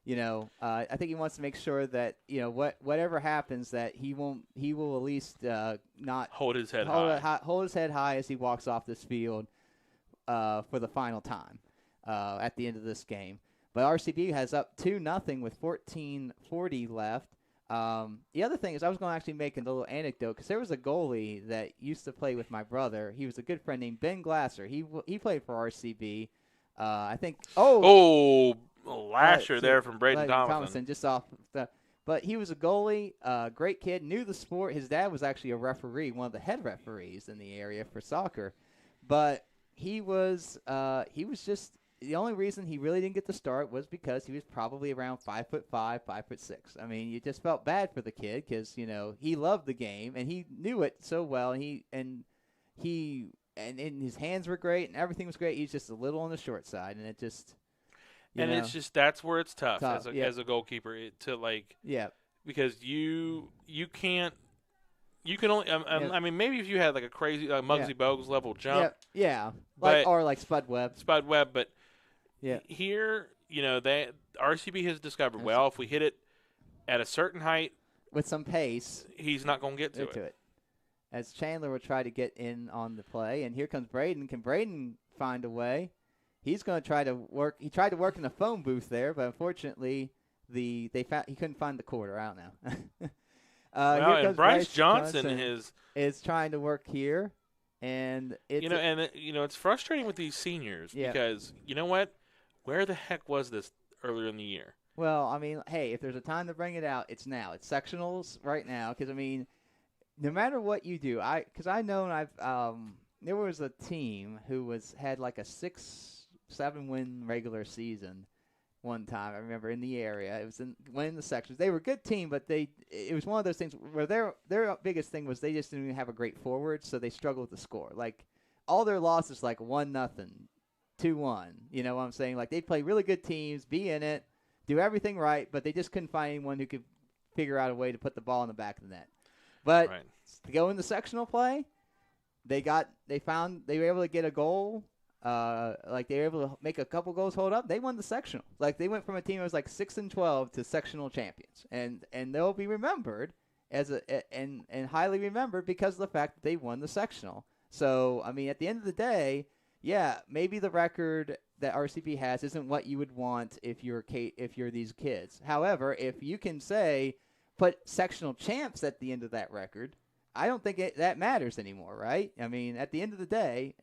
I think he wants to make sure that whatever happens that he will at least not hold his head high. Hold his head high as he walks off this field for the final time at the end of this game. But RCB has up 2-0 with 14:40 left. The other thing is I was going to actually make a little anecdote because there was a goalie that used to play with my brother. He was a good friend named Ben Glasser. He played for RCB. I think. Lasher there from Braden Thomason. Just off the. But he was a goalie, great kid, knew the sport. His dad was actually a referee, one of the head referees in the area for soccer. But he was just. The only reason he really didn't get the start was because he was probably around 5'5", 5'6". I mean, you just felt bad for the kid because he loved the game and he knew it so well, and his hands were great and everything was great. He's just a little on the short side, and it just. It's just that's where it's tough. As a goalkeeper because you can't. You can only. I mean, maybe if you had like a crazy Muggsy Bogues level jump. Like Spud Webb. But here, RCB has discovered. Well, if we hit it at a certain height with some pace, he's not going to get to it. As Chandler will try to get in on the play, and here comes Braden. Can Braden find a way? He's going to try to work. He tried to work in the phone booth there, but unfortunately, he couldn't find the quarter. I don't know. And Bryce Johnson is trying to work here, and it's frustrating with these seniors because you know what? Where the heck was this earlier in the year? Well, I mean, hey, if there's a time to bring it out, it's now. It's sectionals right now because I mean, no matter what you do, there was a team who had like a 6-7 win regular season. One time, I remember in the area, it was winning the sections. They were a good team, but it was one of those things where their biggest thing was they just didn't even have a great forward, so they struggled to score. Like all their losses, like 1-0, 2-1. You know what I'm saying? Like they play really good teams, be in it, do everything right, but they just couldn't find anyone who could figure out a way to put the ball in the back of the net. But to go in the sectional play, they were able to get a goal. They were able to make a couple goals hold up. They won the sectional. Like they went from a team that was like 6-12 to sectional champions, and they'll be remembered and highly remembered because of the fact that they won the sectional. So I mean, at the end of the day, maybe the record that RCB has isn't what you would want if you're these kids. However, if you can put sectional champs at the end of that record, I don't think that matters anymore, right? I mean, at the end of the day.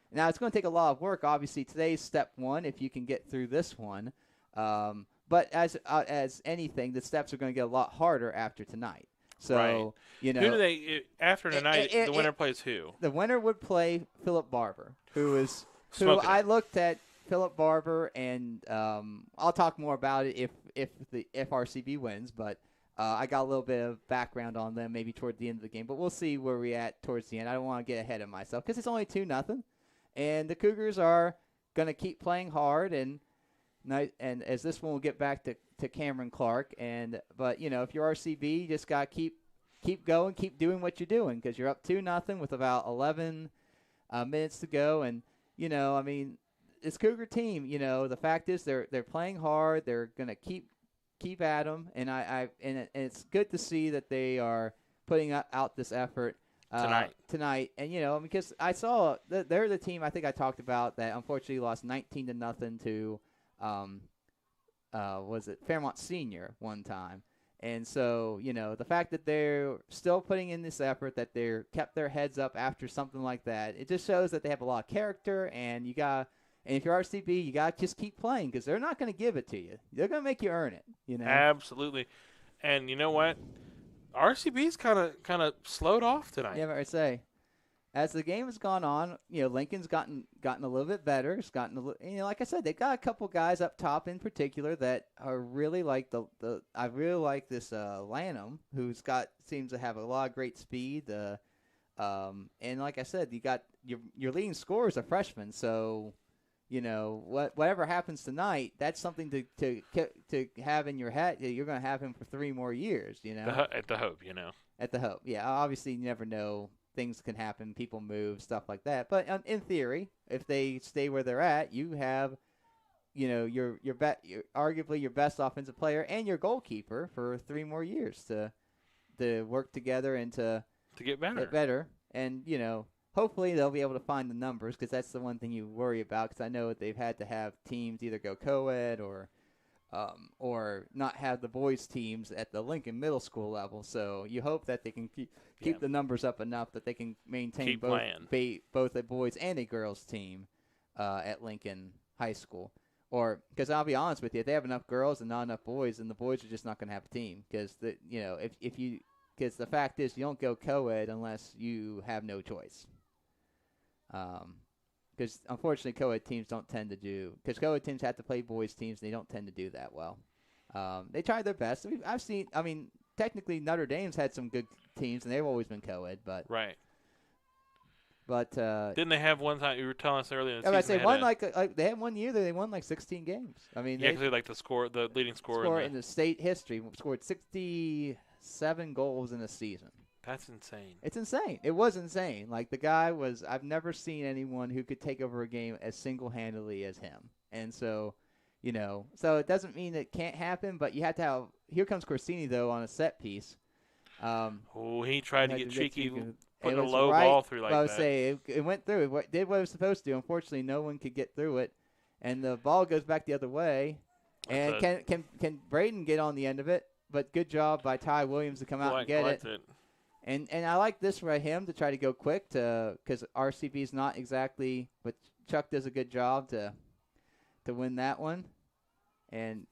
Now, it's going to take a lot of work. Obviously, today's step one if you can get through this one. But as anything, the steps are going to get a lot harder after tonight. So, who do they after tonight? The winner plays who? The winner would play Philip Barber, who I looked at Philip Barber, and I'll talk more about it if RCB wins. But I got a little bit of background on them maybe toward the end of the game. But we'll see where we're at towards the end. I don't want to get ahead of myself because it's only 2-0. And the Cougars are going to keep playing hard, and as this one will get back to Cameron Clark. But if you're RCB, you just got to keep going, keep doing what you're doing because you're up 2-0 with about 11 minutes to go. And I mean, this Cougar team, the fact is they're playing hard. They're going to keep at them, and and it's good to see that they are putting out this effort. Tonight, and because I saw they're the team I think I talked about that unfortunately lost 19-0 to was it Fairmont Senior one time. And so, the fact that they're still putting in this effort, that they're kept their heads up after something like that, it just shows that they have a lot of character. And if you're RCB, you got to just keep playing because they're not going to give it to you. They're going to make you earn it. Absolutely. And you know what? RCB's kind of slowed off tonight. Yeah, but I say, as the game has gone on, Lincoln's gotten a little bit better. It's gotten a little, like I said, they've got a couple guys up top in particular that are really like I really like this Lanham, who's seems to have a lot of great speed. And like I said, you got your leading scorer is a freshman, so whatever happens tonight, that's something to have in your head. You're going to have him for 3 more years. At the Hope, At the Hope, yeah. Obviously, you never know. Things can happen, people move, stuff like that. But in theory, if they stay where they're at, you have, your arguably your best offensive player and your goalkeeper for 3 more years to work together and to get better. And hopefully they'll be able to find the numbers because that's the one thing you worry about. Because I know that they've had to have teams either go co-ed or not have the boys teams at the Lincoln Middle School level. So you hope that they can keep the numbers up enough that they can maintain both a boys and a girls team at Lincoln High School. Or because I'll be honest with you, if they have enough girls and not enough boys, then the boys are just not going to have a team. Because because the fact is you don't go co-ed unless you have no choice. Because unfortunately, co-ed teams don't tend to do – because co-ed teams have to play boys teams, and they don't tend to do that well. They try their best. I've seen – technically Notre Dame's had some good teams, and they've always been co-ed. But right. But didn't they have one time – you were telling us earlier in the season they had 1 year that they won 16 games. Because they the leading scorer in the state history, scored 67 goals in a season. That's insane. It's insane. It was insane. Like, the guy was – I've never seen anyone who could take over a game as single-handedly as him. And so, so it doesn't mean it can't happen, but you have to have – here comes Corsini, though, on a set piece. He tried to get cheeky, putting a low ball through like that. I would say it went through. It did what it was supposed to. Unfortunately, no one could get through it. And the ball goes back the other way. And can Braden get on the end of it? But good job by Ty Williams to come out and get it. And I like this for him to try to go quick because RCB is not exactly, but Chuck does a good job to win that one. And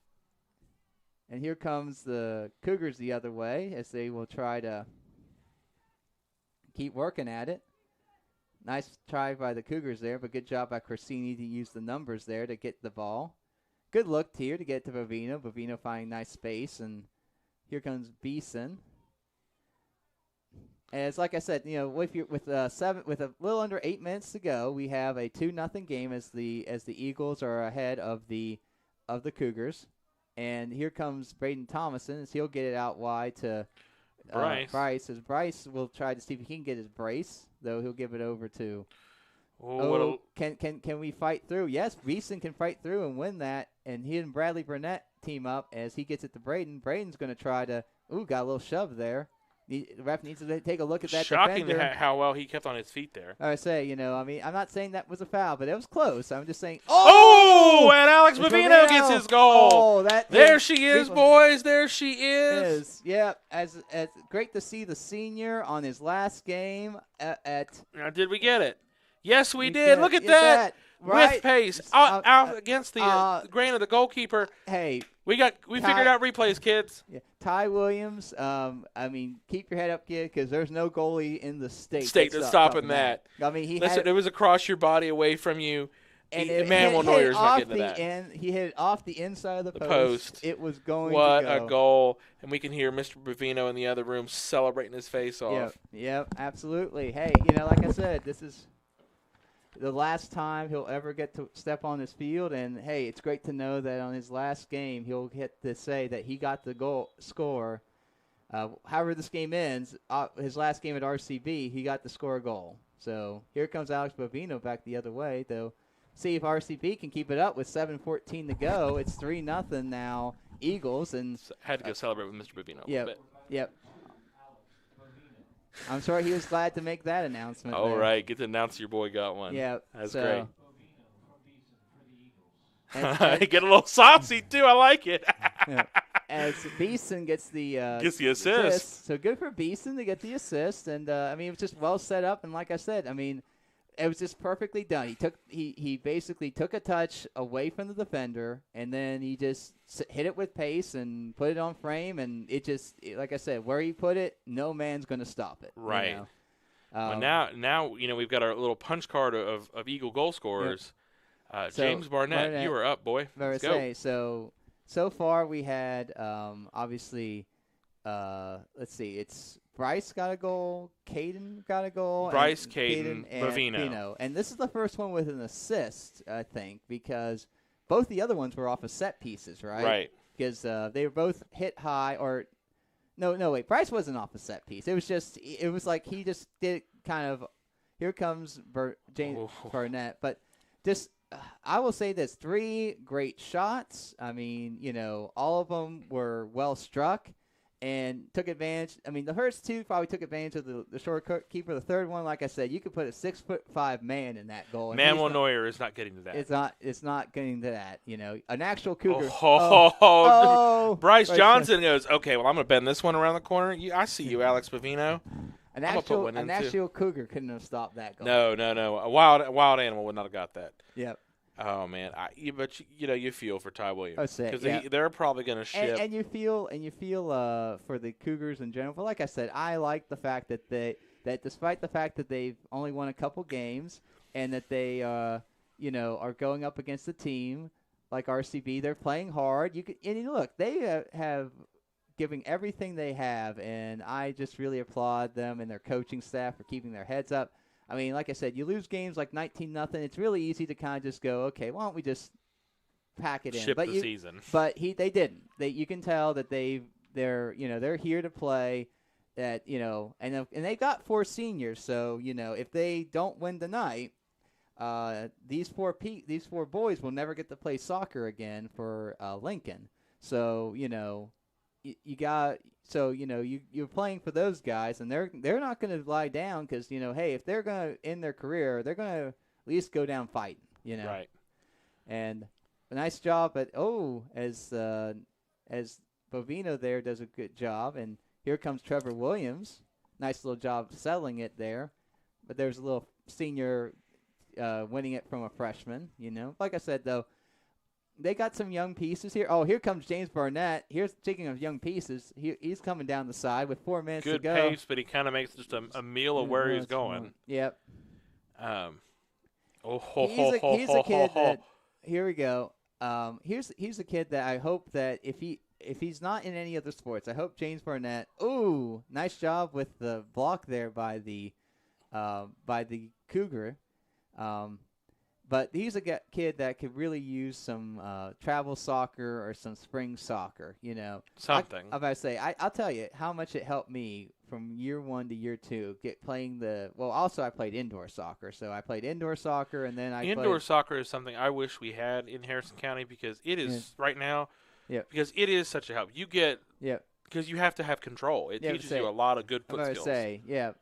here comes the Cougars the other way as they will try to keep working at it. Nice try by the Cougars there, but good job by Corsini to use the numbers there to get the ball. Good look here to get to Bovino. Bovino finding nice space, and here comes Beeson. As like I said, with a little under 8 minutes to go, we have a 2-0 game as the Eagles are ahead of the Cougars, and here comes Braden Thomason as he'll get it out wide to Bryce. As Bryce will try to see if he can get his brace, though he'll give it over to. Can we fight through? Yes, Beeson can fight through and win that, and he and Bradley Burnett team up as he gets it to Braden. Braden's going to try to. Got a little shove there. The ref needs to take a look at that Shocking defender. How well he kept on his feet there. I say, I'm not saying that was a foul, but it was close. I'm just saying. And Alex Bovino gets his goal. There she is, boys. There she is. Yeah, as great to see the senior on his last game at. Now, did we get it? Yes, we did. Look at that. Right? With pace, out against the grain of the goalkeeper. Hey, we figured out replays, kids. Yeah. Ty Williams, keep your head up, kid, because there's no goalie in the state that's stopping that. It was across your body, away from you. And Manuel Neuer's not getting to that. He hit it off the inside of the post. It was going to go. What a goal. And we can hear Mr. Bovino in the other room celebrating his face off. Yep, absolutely. Hey, like I said, this is the last time he'll ever get to step on this field, and hey, it's great to know that on his last game he'll get to say that he got the goal score. However this game ends, his last game at RCB, he got to score a goal. So here comes Alex Bovino back the other way, though. See if RCB can keep it up with 7:14 to go. It's 3-0 now, Eagles, and had to go celebrate with Mr. Bovino. Yep. I'm sure he was glad to make that announcement. All right, get to announce your boy got one. Yeah, that's great. Get a little saucy, too. I like it. As Beeson gets the assist. So good for Beeson to get the assist. And, I mean, it was just well set up. And like I said, I mean, it was just perfectly done. He basically took a touch away from the defender, and then he just hit it with pace and put it on frame. And it just, like I said, where he put it, no man's going to stop it. Right. You know? Well, now we've got our little punch card of Eagle goal scorers. Yep. James Barnett, you are up, boy. Let's go. So far we had obviously, let's see, it's Bryce got a goal, Caden got a goal. Bryce, Caden, and Bavino. And this is the first one with an assist, I think, because both the other ones were off of set pieces, right? Right. Because they were both hit high or – no, wait. Bryce wasn't off a set piece. It was like he just did kind of – here comes James Barnett. But just I will say this, 3 great shots. I mean, all of them were well struck and took advantage. I mean, the first 2 probably took advantage of the short keeper. The third one, like I said, you could put a 6'5" man in that goal. Manuel Neuer is not getting to that. It's not getting to that. An actual Cougar. Bryce Johnson goes, okay, well, I'm going to bend this one around the corner. I see you, Alex Bavino. An actual Cougar couldn't have stopped that goal. No. A wild animal would not have got that. Yep. Oh man, but you feel for Ty Williams because they're probably going to ship. And you feel for the Cougars in general. But like I said, I like the fact that despite the fact that they've only won a couple games and that they are going up against a team like RCB, they're playing hard. Look, they have given everything they have, and I just really applaud them and their coaching staff for keeping their heads up. I mean, like I said, you lose games like 19-0. It's really easy to kind of just go, okay, why don't we just pack it in? Ship the season. But they didn't. You can tell that they're here to play. That and they got 4 seniors. So if they don't win tonight, these four boys will never get to play soccer again for Lincoln. So you're playing for those guys, and they're not going to lie down because hey, if they're going to end their career, they're going to at least go down fighting. Right. And a nice job as Bovino there does a good job, and here comes Trevor Williams. Nice little job settling it there, but there's a little senior winning it from a freshman. Like I said though. They got some young pieces here. Oh, here comes James Barnett. Speaking of young pieces, he's coming down the side with 4 minutes to go. Good pace, but he kind of makes just a meal of where he's going. Yep. He's a kid that. Here we go. He's a kid that I hope that if he's not in any other sports, I hope James Barnett. Ooh, nice job with the block there by the Cougar. But he's a kid that could really use some travel soccer or some spring soccer, Something. I'm about to say, I'll tell you how much it helped me from year 1 to year 2 also I played indoor soccer. So I played indoor soccer and then Indoor soccer is something I wish we had in Harrison County because it is right now. Yep. Because it is such a help. You get. Yep. Because you have to have control. It teaches you a lot of good foot skills.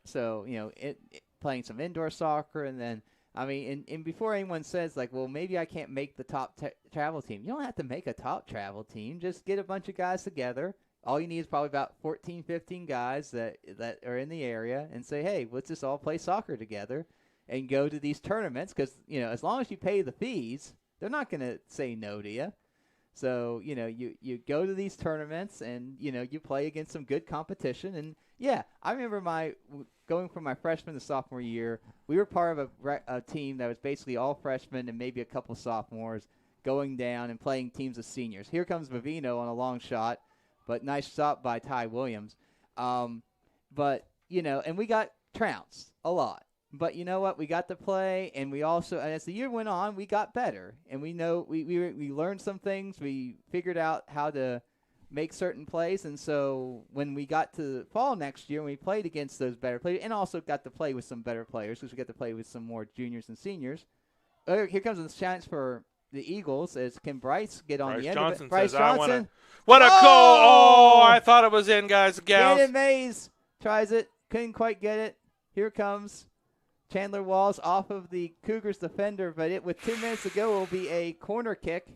So, playing some indoor soccer and then. I mean, and before anyone says, like, well, maybe I can't make the top travel team. You don't have to make a top travel team. Just get a bunch of guys together. All you need is probably about 14, 15 guys that are in the area and say, hey, let's just all play soccer together and go to these tournaments because, as long as you pay the fees, they're not going to say no to you. So, you go to these tournaments and, you play against some good competition. And, yeah, I remember going from my freshman to sophomore year, we were part of a team that was basically all freshmen and maybe a couple sophomores going down and playing teams of seniors. Here comes Bavino on a long shot, but nice shot by Ty Williams. And we got trounced a lot. But you know what? We got to play, and we also, as the year went on, we got better. And we learned some things. We figured out how to make certain plays. And so when we got to fall next year, we played against those better players and also got to play with some better players because we got to play with some more juniors and seniors. Here comes the chance for the Eagles as can Bryce get on the end of it. Bryce Johnson. What a goal. Oh, I thought it was in, guys. Gals. Brandon Mays tries it. Couldn't quite get it. Here comes Chandler Walls off of the Cougars defender, but with 2 minutes to go, will be a corner kick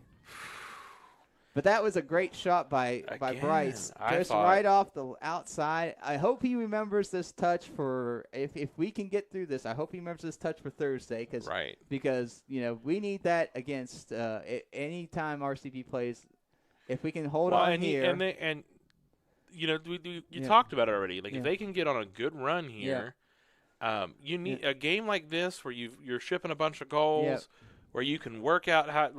But that was a great shot by Bryce, just right off the outside. I hope he remembers this touch for if we can get through this. I hope he remembers this touch for Thursday, because we need that against any time RCB plays. If we can hold on here, you talked about it already. Like if they can get on a good run here, you need a game like this where you're shipping a bunch of goals, where you can work out how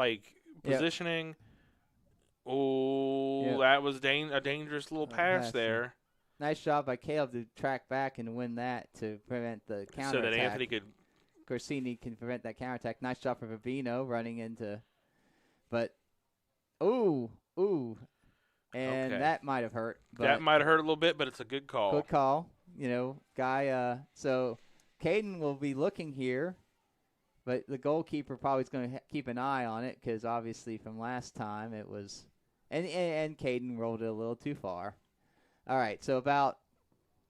positioning. Oh, that was a dangerous little pass there. Nice job by Caleb to track back and win that to prevent the counterattack. So that Anthony Corsini can prevent that counterattack. Nice job for Vivino running into. But, and that might have hurt. That might have hurt a little bit, but it's a good call. Good call. So Caden will be looking here. But the goalkeeper probably is going to keep an eye on it because obviously from last time it was – and Caden rolled it a little too far. All right, so about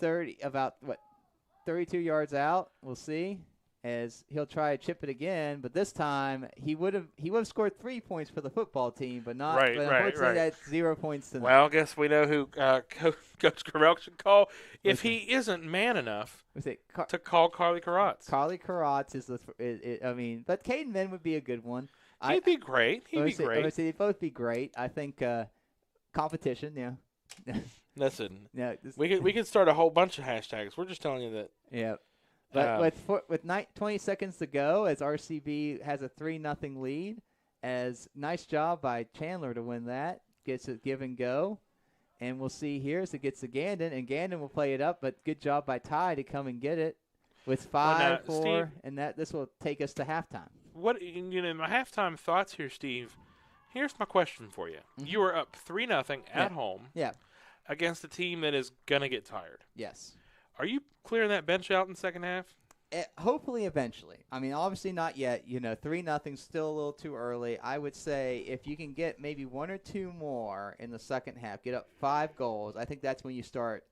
32 yards out, we'll see, as he'll try to chip it again. But this time he would have scored 3 points for the football team, but not. Right, but unfortunately, that's 0 points tonight. Well, I guess we know who Coach Carell should call if he isn't man enough to call Carly Karatz. Carly Karatz is but Caden Min would be a good one. He'd be great. They'd both be great. I think competition, yeah. Listen, yeah, we could start a whole bunch of hashtags. We're just telling you that. Yeah. But with 20 seconds to go, as RCB has a 3-0 lead, nice job by Chandler to win that. Gets it give and go. And we'll see here as it gets to Gandon, and Gandon will play it up, but good job by Ty to come and get it with 5-4, Steve, and this will take us to halftime. My halftime thoughts here, Steve. Here's my question for you. Mm-hmm. You were up 3-0 at home against a team that is going to get tired. Yes. Are you clearing that bench out in the second half? Hopefully, eventually. I mean, obviously not yet. 3-0 still a little too early. I would say if you can get maybe 1 or 2 more in the second half, get up 5 goals. I think that's when you start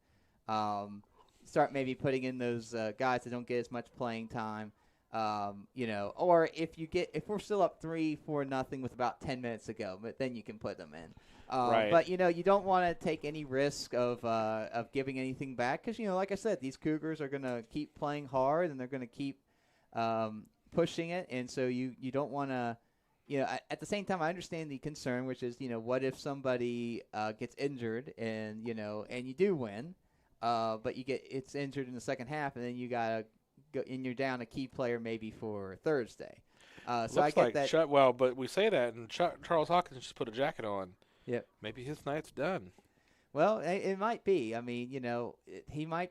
maybe putting in those guys that don't get as much playing time. Or if we're still up 3-4-0 with about 10 minutes to go, but then you can put them in. Right. But you don't want to take any risk of giving anything back because like I said, these Cougars are going to keep playing hard and they're going to keep pushing it, and so you don't want to. At the same time, I understand the concern, which is what if somebody gets injured and you do win, but it's injured in the second half, and then you gotta go and you're down a key player maybe for Thursday. So I get that. But we say that, and Charles Hawkins just put a jacket on. Yep. Maybe his night's done. Well, it might be. I mean, he might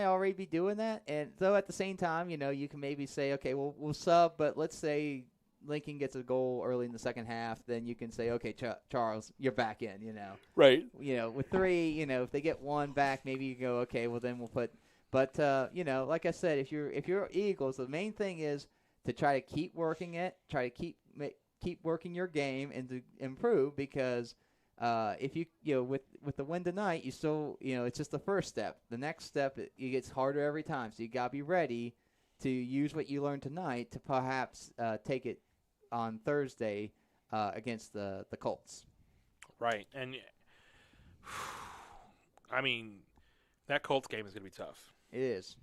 already be doing that, and though at the same time, you can maybe say, okay, we'll sub, but let's say Lincoln gets a goal early in the second half, then you can say, okay, Charles, you're back in. Right. With 3, if they get 1 back, maybe you go, okay, well then we'll put. But like I said, if you're Eagles, the main thing is to try to keep working it, try to keep working your game and to improve because if with the win tonight, you still it's just the first step. The next step it gets harder every time, so you gotta be ready to use what you learned tonight to perhaps take it on Thursday against the Colts. Right, and I mean that Colts game is going to be tough. It is.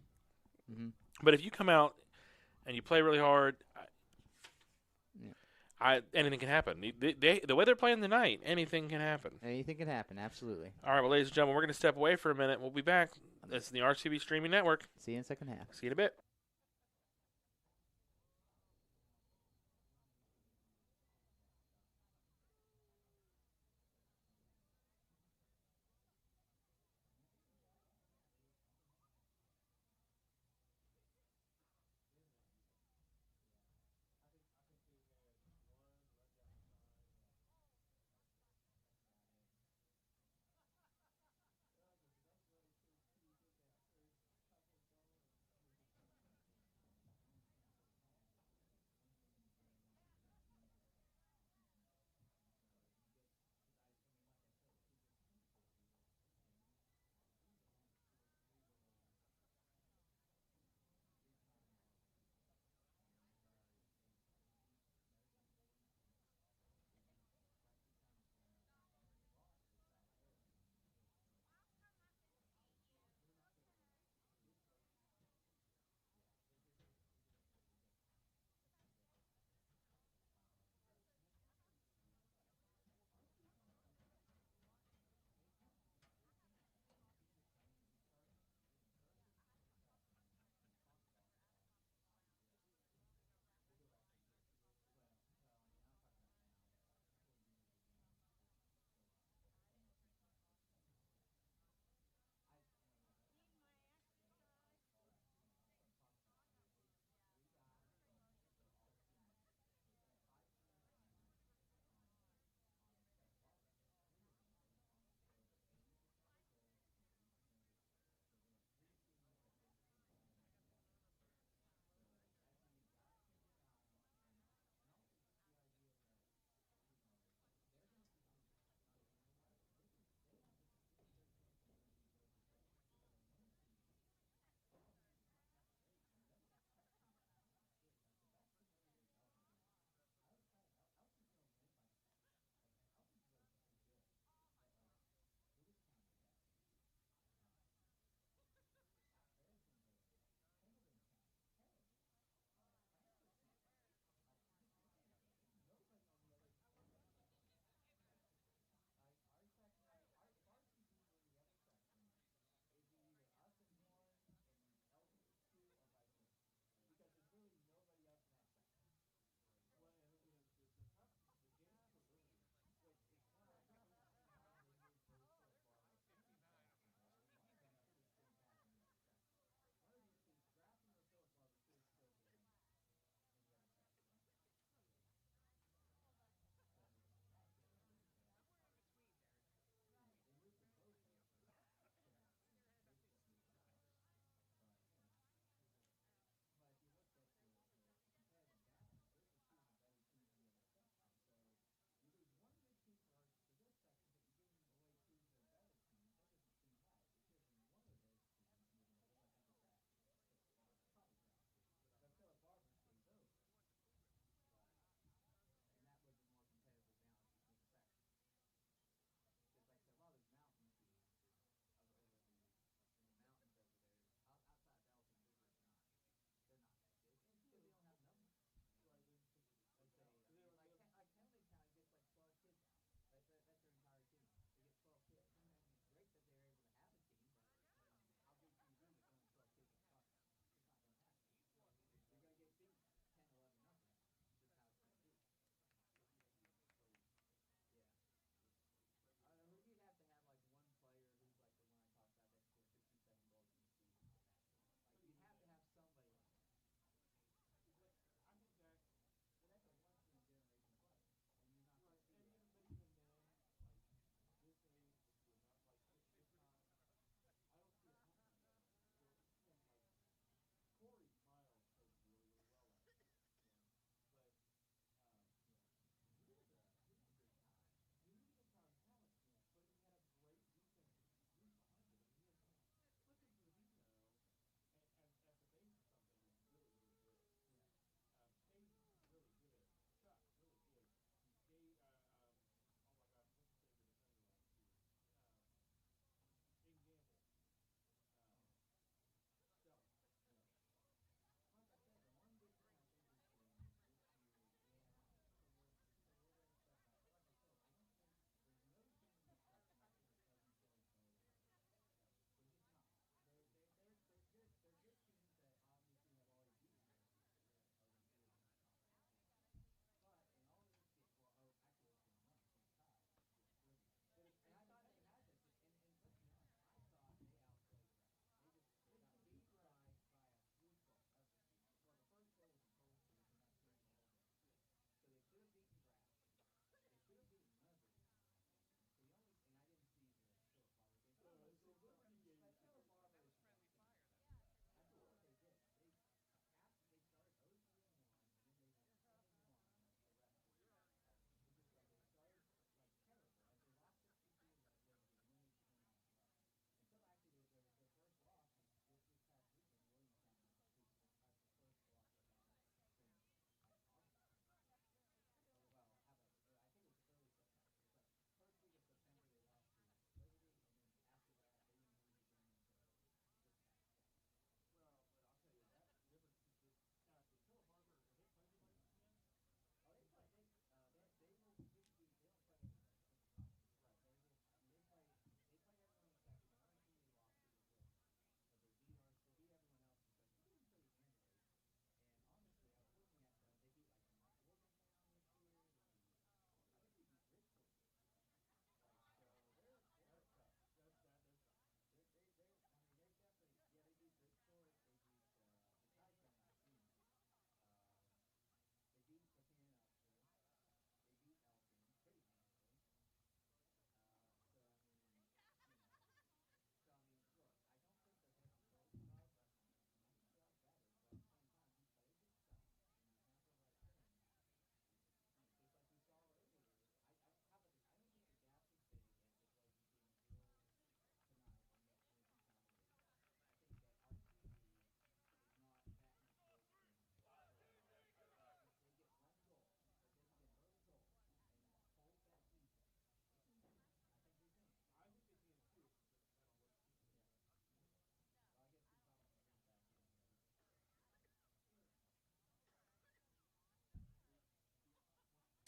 Mm-hmm. But if you come out and you play really hard, anything can happen. The way they're playing tonight, anything can happen. Anything can happen, absolutely. All right, well, ladies and gentlemen, we're going to step away for a minute. We'll be back. This is the RCB Streaming Network. See you in the second half. See you in a bit.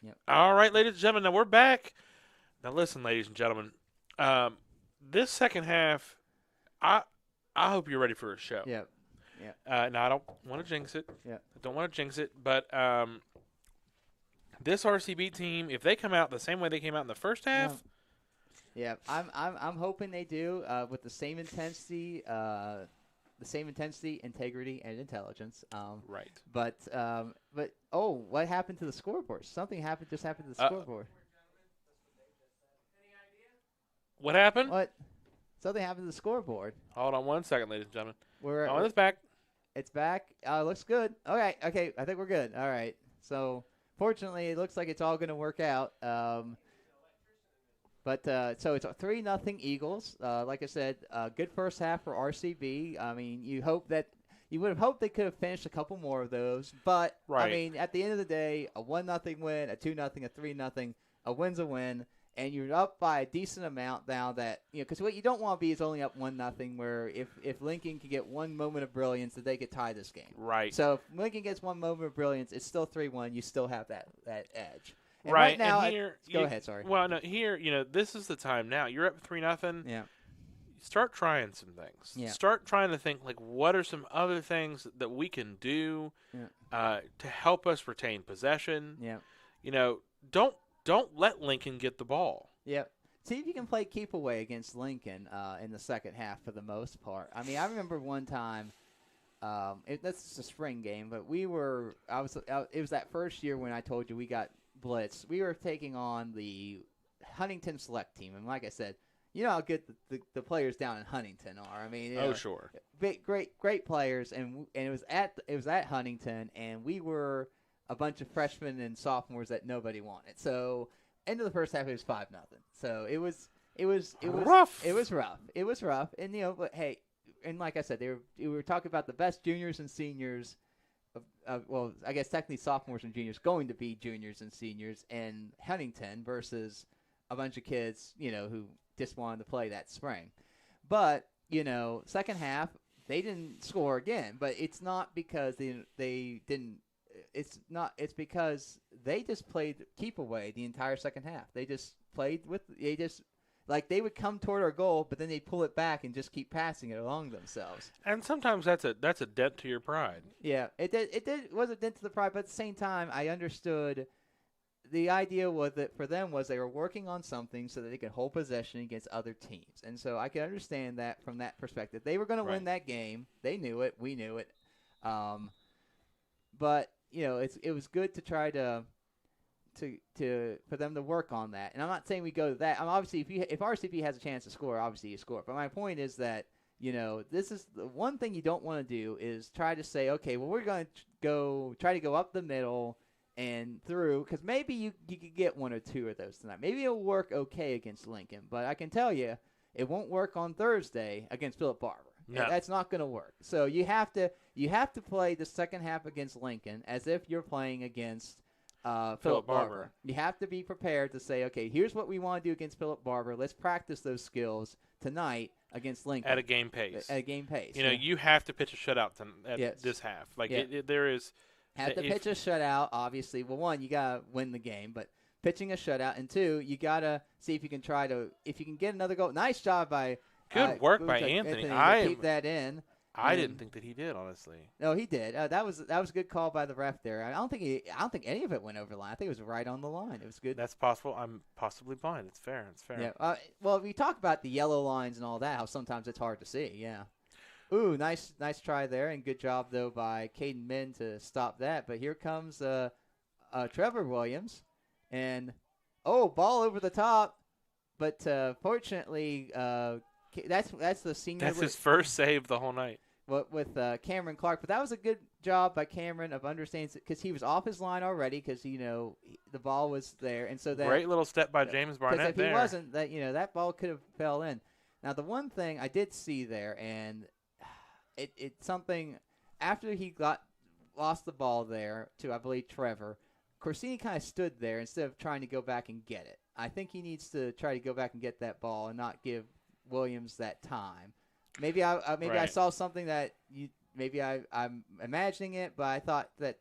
Yep. All right, ladies and gentlemen, now we're back. Now listen, ladies and gentlemen, this second half, I hope you're ready for a show. Yep. Yep. Now I don't want to jinx it. Yep. I don't want to jinx it, but this RCB team, if they come out the same way they came out in the first half, yeah, I'm hoping they do with the same intensity, integrity, and intelligence. right? But what happened to the scoreboard? Something just happened to the scoreboard. What happened? What? Something happened to the scoreboard. Hold on 1 second, ladies and gentlemen. It's back. It's back. Looks good. Okay. I think we're good. All right. So fortunately, it looks like it's all going to work out. So it's a 3-0 Eagles. Like I said, good first half for RCB. I mean, you would have hoped they could have finished a couple more of those. But right. I mean, at the end of the day, a 1-0 win, a 2-0, a 3-0, a win's a win. And you're up by a decent amount now that, because what you don't want to be is only up 1-0, where if Lincoln can get one moment of brilliance, that they could tie this game. Right. So if Lincoln gets one moment of brilliance, it's still 3-1. You still have that edge. And right now, and here, go ahead, sorry. Well, no, here, this is the time now. You're up 3-0. Yeah. Start trying some things. Yeah. Start trying to think, like, what are some other things that we can do to help us retain possession? Yeah. Don't let Lincoln get the ball. Yep. See if you can play keep away against Lincoln in the second half for the most part. I mean, I remember one time, this is a spring game, but it was that first year when I told you we got blitzed. We were taking on the Huntington Select team, and like I said, you know how good the players down in Huntington are. I mean, Sure, great players, and it was at Huntington, and we were a bunch of freshmen and sophomores that nobody wanted. So end of the first half, it was 5-0. So it was rough. It was rough. And but hey, and like I said, we were talking about the best juniors and seniors. Well, I guess technically sophomores and juniors going to be juniors and seniors in Huntington versus a bunch of kids, who just wanted to play that spring. But second half they didn't score again. But it's not because they didn't. It's because they just played keep away the entire second half. They just played they would come toward our goal, but then they pull it back and just keep passing it along themselves. And sometimes that's a dent to your pride. Yeah, it was a dent to the pride, but at the same time, I understood the idea was that for them was they were working on something so that they could hold possession against other teams, and so I can understand that from that perspective. They were going to win that game. They knew it. We knew it. But it was good to try to for them to work on that. And I'm not saying we go to that. Obviously, if RCB has a chance to score, obviously you score. But my point is that this is the one thing you don't want to do is try to say, okay, well, we're going to try to go up the middle and through, because maybe you could get one or two of those tonight. Maybe it'll work okay against Lincoln, but I can tell you it won't work on Thursday against Philip Barber. No. That's not going to work. So you have to play the second half against Lincoln as if you're playing against Philip Barber. You have to be prepared to say, okay, here's what we want to do against Philip Barber. Let's practice those skills tonight against Lincoln. At a game pace. You have to pitch a shutout at this half. There is. Have to pitch a shutout, obviously. Well, one, you got to win the game, but pitching a shutout. And two, you got to see if you can if you can get another goal. Nice job by Good work by Anthony. Keep that in. I didn't think that he did, honestly. No, he did. That was a good call by the ref there. I don't think any of it went over the line. I think it was right on the line. It was good. That's possible. I'm possibly blind. It's fair. Yeah. Well, we talk about the yellow lines and all that. How sometimes it's hard to see. Yeah. Ooh, nice try there, and good job though by Caden Min to stop that. But here comes Trevor Williams, and ball over the top. But fortunately, that's the senior. That's his first save the whole night. With Cameron Clark, but that was a good job by Cameron of understanding, because he was off his line already, because the ball was there, and so that great little step by James Barnett. Because if he wasn't, that ball could have fell in. Now the one thing I did see there, and it's something after he lost the ball there to, I believe, Trevor, Corsini kind of stood there instead of trying to go back and get it. I think he needs to try to go back and get that ball and not give Williams that time. Maybe I saw something that I'm imagining it, but I thought that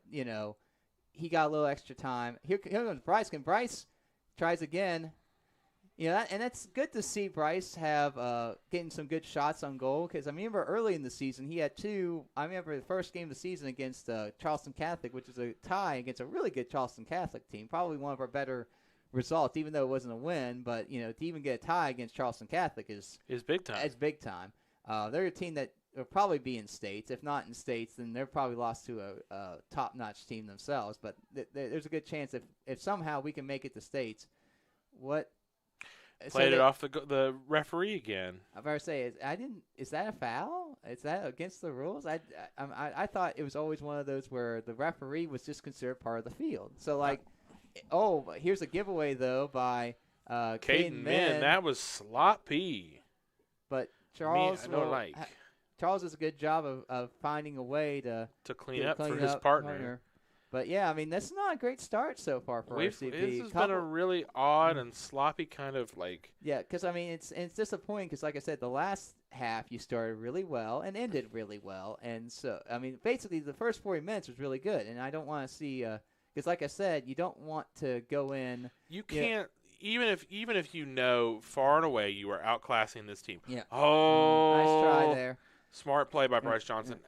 he got a little extra time. Here comes Bryce. Can Bryce tries again? And that's good to see Bryce have getting some good shots on goal, because I remember early in the season he had 2. I remember the first game of the season against Charleston Catholic, which was a tie against a really good Charleston Catholic team, probably one of our better results, even though it wasn't a win. But to even get a tie against Charleston Catholic is big time. It's big time. They're a team that will probably be in states. If not in states, then they're probably lost to a top-notch team themselves. But there's a good chance if somehow we can make it to states. Played it off the referee again. I better say, is that a foul? Is that against the rules? I thought it was always one of those where the referee was just considered part of the field. So here's a giveaway though by Caden Min. That was sloppy. But Charles, Charles does a good job of finding a way to clean up for his partner. But yeah, I mean, that's not a great start so far for RCB. This has been a really odd and sloppy kind of like. Yeah, because I mean, it's disappointing because, like I said, the last half you started really well and ended really well, and so I mean, basically the first 40 minutes was really good, and I don't want to see because, like I said, you don't want to go in. You can't. Even if far and away you are outclassing this team. Yeah. Oh, nice try there. Smart play by Bryce Johnson.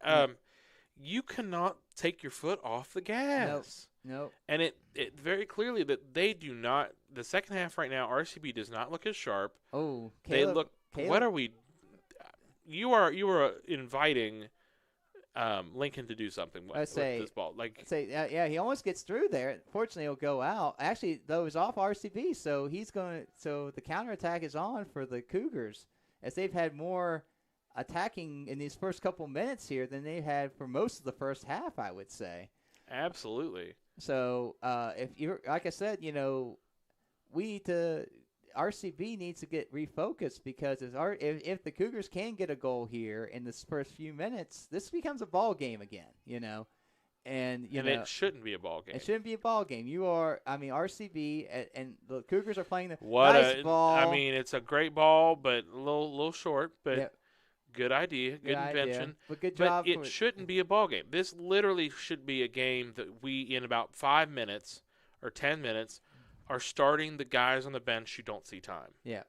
You cannot take your foot off the gas. Nope. And it very clearly that they do not. The second half right now, RCB does not look as sharp. Oh, they look. What are we? You are inviting Lincoln to do something with this ball. He almost gets through there. Fortunately, he'll go out. Actually, though, it's off RCB, so he's going. So the counterattack is on for the Cougars, as they've had more attacking in these first couple minutes here than they had for most of the first half, I would say. Absolutely. So if you're, like I said, we need to. RCB needs to get refocused, because if the Cougars can get a goal here in this first few minutes, this becomes a ball game again, And it shouldn't be a ball game. It shouldn't be a ball game. RCB and the Cougars are playing the nice ball. I mean, it's a great ball, but a little short. But yep. Good idea, good invention. But good job. But it shouldn't be a ball game. This literally should be a game that we, in about 5 minutes or 10 minutes, are starting the guys on the bench who don't see time. Yeah.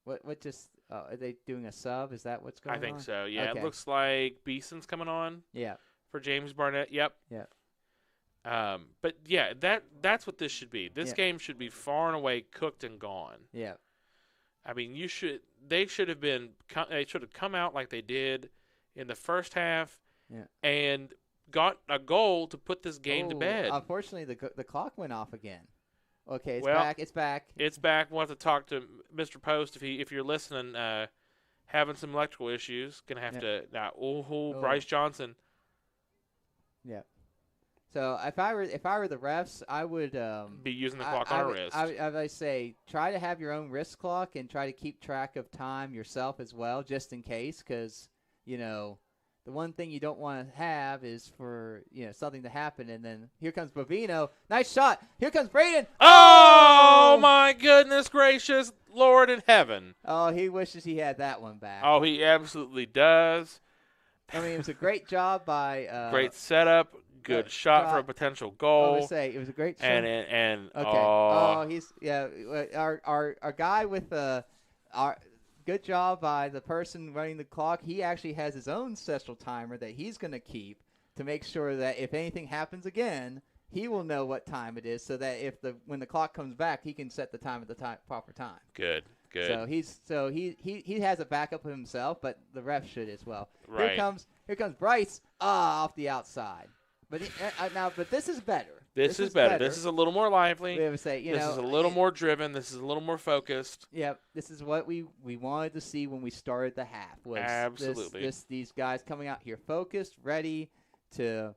What just are they doing a sub? Is that what's going on? I think so. Yeah, okay. It looks like Beeson's coming on. Yeah. For James Barnett. Yep. Yeah. But yeah, that's what this should be. This game should be far and away cooked and gone. Yeah. I mean, they should have come out like they did in the first half. Yeah. And got a goal to put this game to bed. Unfortunately, the clock went off again. Okay, it's back. It's back. We'll have to talk to Mr. Post if you're listening. Having some electrical issues. Gonna have to now. Bryce Johnson. Yeah. So if I were the refs, I would be using the clock on a wrist. I would say try to have your own wrist clock and try to keep track of time yourself as well, just in case, because the one thing you don't want to have is for something to happen, and then here comes Bovino. Nice shot. Here comes Braden. Oh my goodness gracious, Lord in heaven! Oh, he wishes he had that one back. Oh, he absolutely does. I mean, it was a great job by. Great setup. Good shot for a potential goal. I would say it was a great shot. And okay. He's our guy with our. Good job by the person running the clock. He actually has his own special timer that he's going to keep to make sure that if anything happens again, he will know what time it is, so that when the clock comes back, he can set the time at the proper time. Good. So he has a backup of himself, but the ref should as well. Right. Here comes Bryce off the outside. But but this is better. This is better. This is a little more lively. We would say, this is a little more driven. This is a little more focused. Yep. This is what we wanted to see when we started the half. Was absolutely these guys coming out here focused, ready to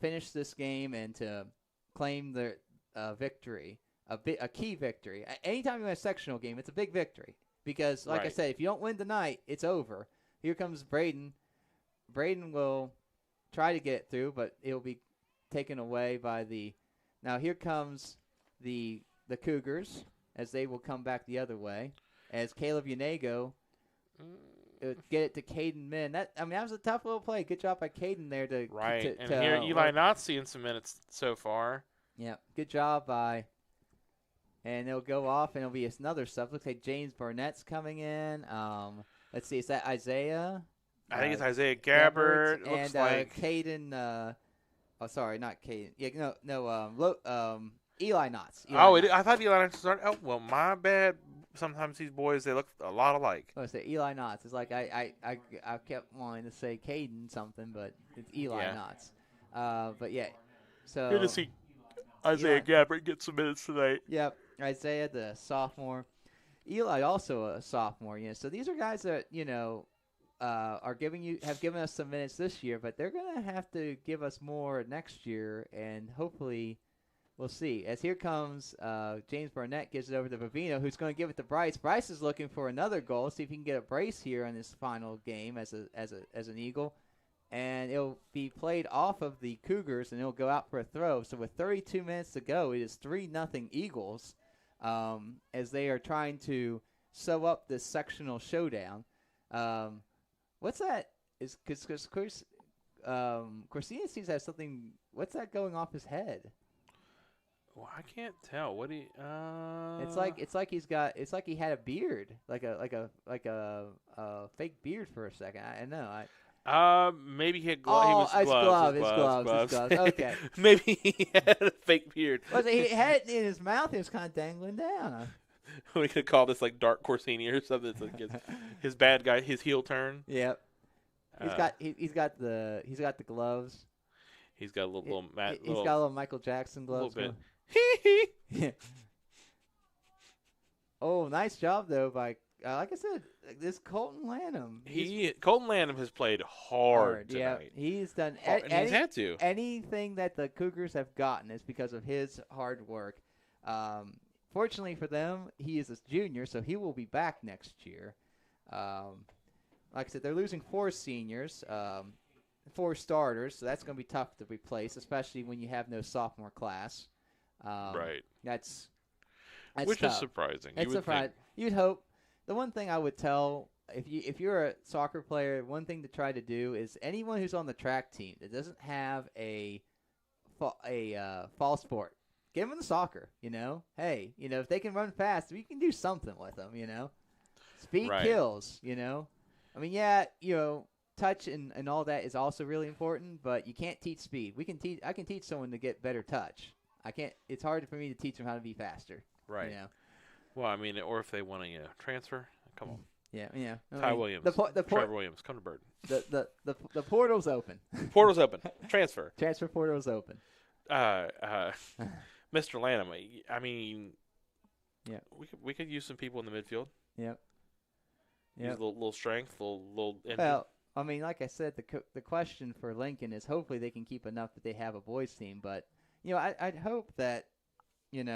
finish this game and to claim the victory, a key victory. Anytime you win a sectional game, it's a big victory because, like I said, if you don't win tonight, it's over. Here comes Braden. Braden will try to get it through, but it'll be taken away by the. Now here comes the Cougars, as they will come back the other way, as Caleb Unego get it to Caden Min. That was a tough little play. Good job by Caden there to Right. And to, here Eli not seeing some minutes so far. Yeah, good job by. And it'll go off, and it'll be another sub. Looks like James Barnett's coming in. Let's see, is that Isaiah? I think it's Isaiah Gabbert. It looks and like Caden. Sorry, not Caden. Yeah, Eli Knotts. I thought Eli Knotts started. Oh, well, my bad. Sometimes these boys, they look a lot alike. I say Eli Knotts. It's like I kept wanting to say Caden something, but it's Eli Knotts. But yeah, so good to see Isaiah Gabbert get some minutes tonight. Yep, Isaiah, the sophomore. Eli also a sophomore. So these are guys that have given us some minutes this year, but they're gonna have to give us more next year, and hopefully. We'll see. As here comes James Barnett, gives it over to Vivino, who's going to give it to Bryce. Bryce is looking for another goal. See if he can get a brace here in this final game as an Eagle, and it'll be played off of the Cougars, and it'll go out for a throw. So with 32 minutes to go, it is 3-0 Eagles as they are trying to sew up this sectional showdown. What's that? Because Corsini seems to have something. What's that going off his head? Well, I can't tell. What do you? It's like he had a beard, like a fake beard for a second. I know. Maybe he had gloves. It's gloves. Okay. Maybe he had a fake beard. Well, he had it in his mouth. It was kind of dangling down. We could call this like Dark Corsini or something. It's like his bad guy, his heel turn. Yep. He's got the gloves. He's got a little He's got a little Michael Jackson gloves. A little bit. Yeah. Oh, nice job though by like I said, this Colton Lanham. Colton Lanham has played hard tonight. Yeah, he's done and he's had to. Anything that the Cougars have gotten is because of his hard work. Fortunately for them, he is a junior, so he will be back next year. Like I said, they're losing 4 seniors, 4 starters, so that's going to be tough to replace, especially when you have no sophomore class. Right. That's which tough. Is surprising. It's surprising. You'd hope. The one thing I would tell if you're a soccer player, one thing to try to do is anyone who's on the track team that doesn't have a fall sport, give them the soccer. Hey, if they can run fast, we can do something with them. Speed kills. Touch and all that is also really important, but you can't teach speed. I can teach someone to get better touch. I can't. It's hard for me to teach them how to be faster. Right. Well, or if they want to transfer, come on. Yeah. Ty Williams, Trevor Williams, come to Burton. The portal's open. Portal's open. Transfer. Transfer portal's open. Mr. Lanham. Yeah. We could use some people in the midfield. Yep. Use a little strength, little. Well, like I said, the question for Lincoln is hopefully they can keep enough that they have a boys team, but. I'd hope that, the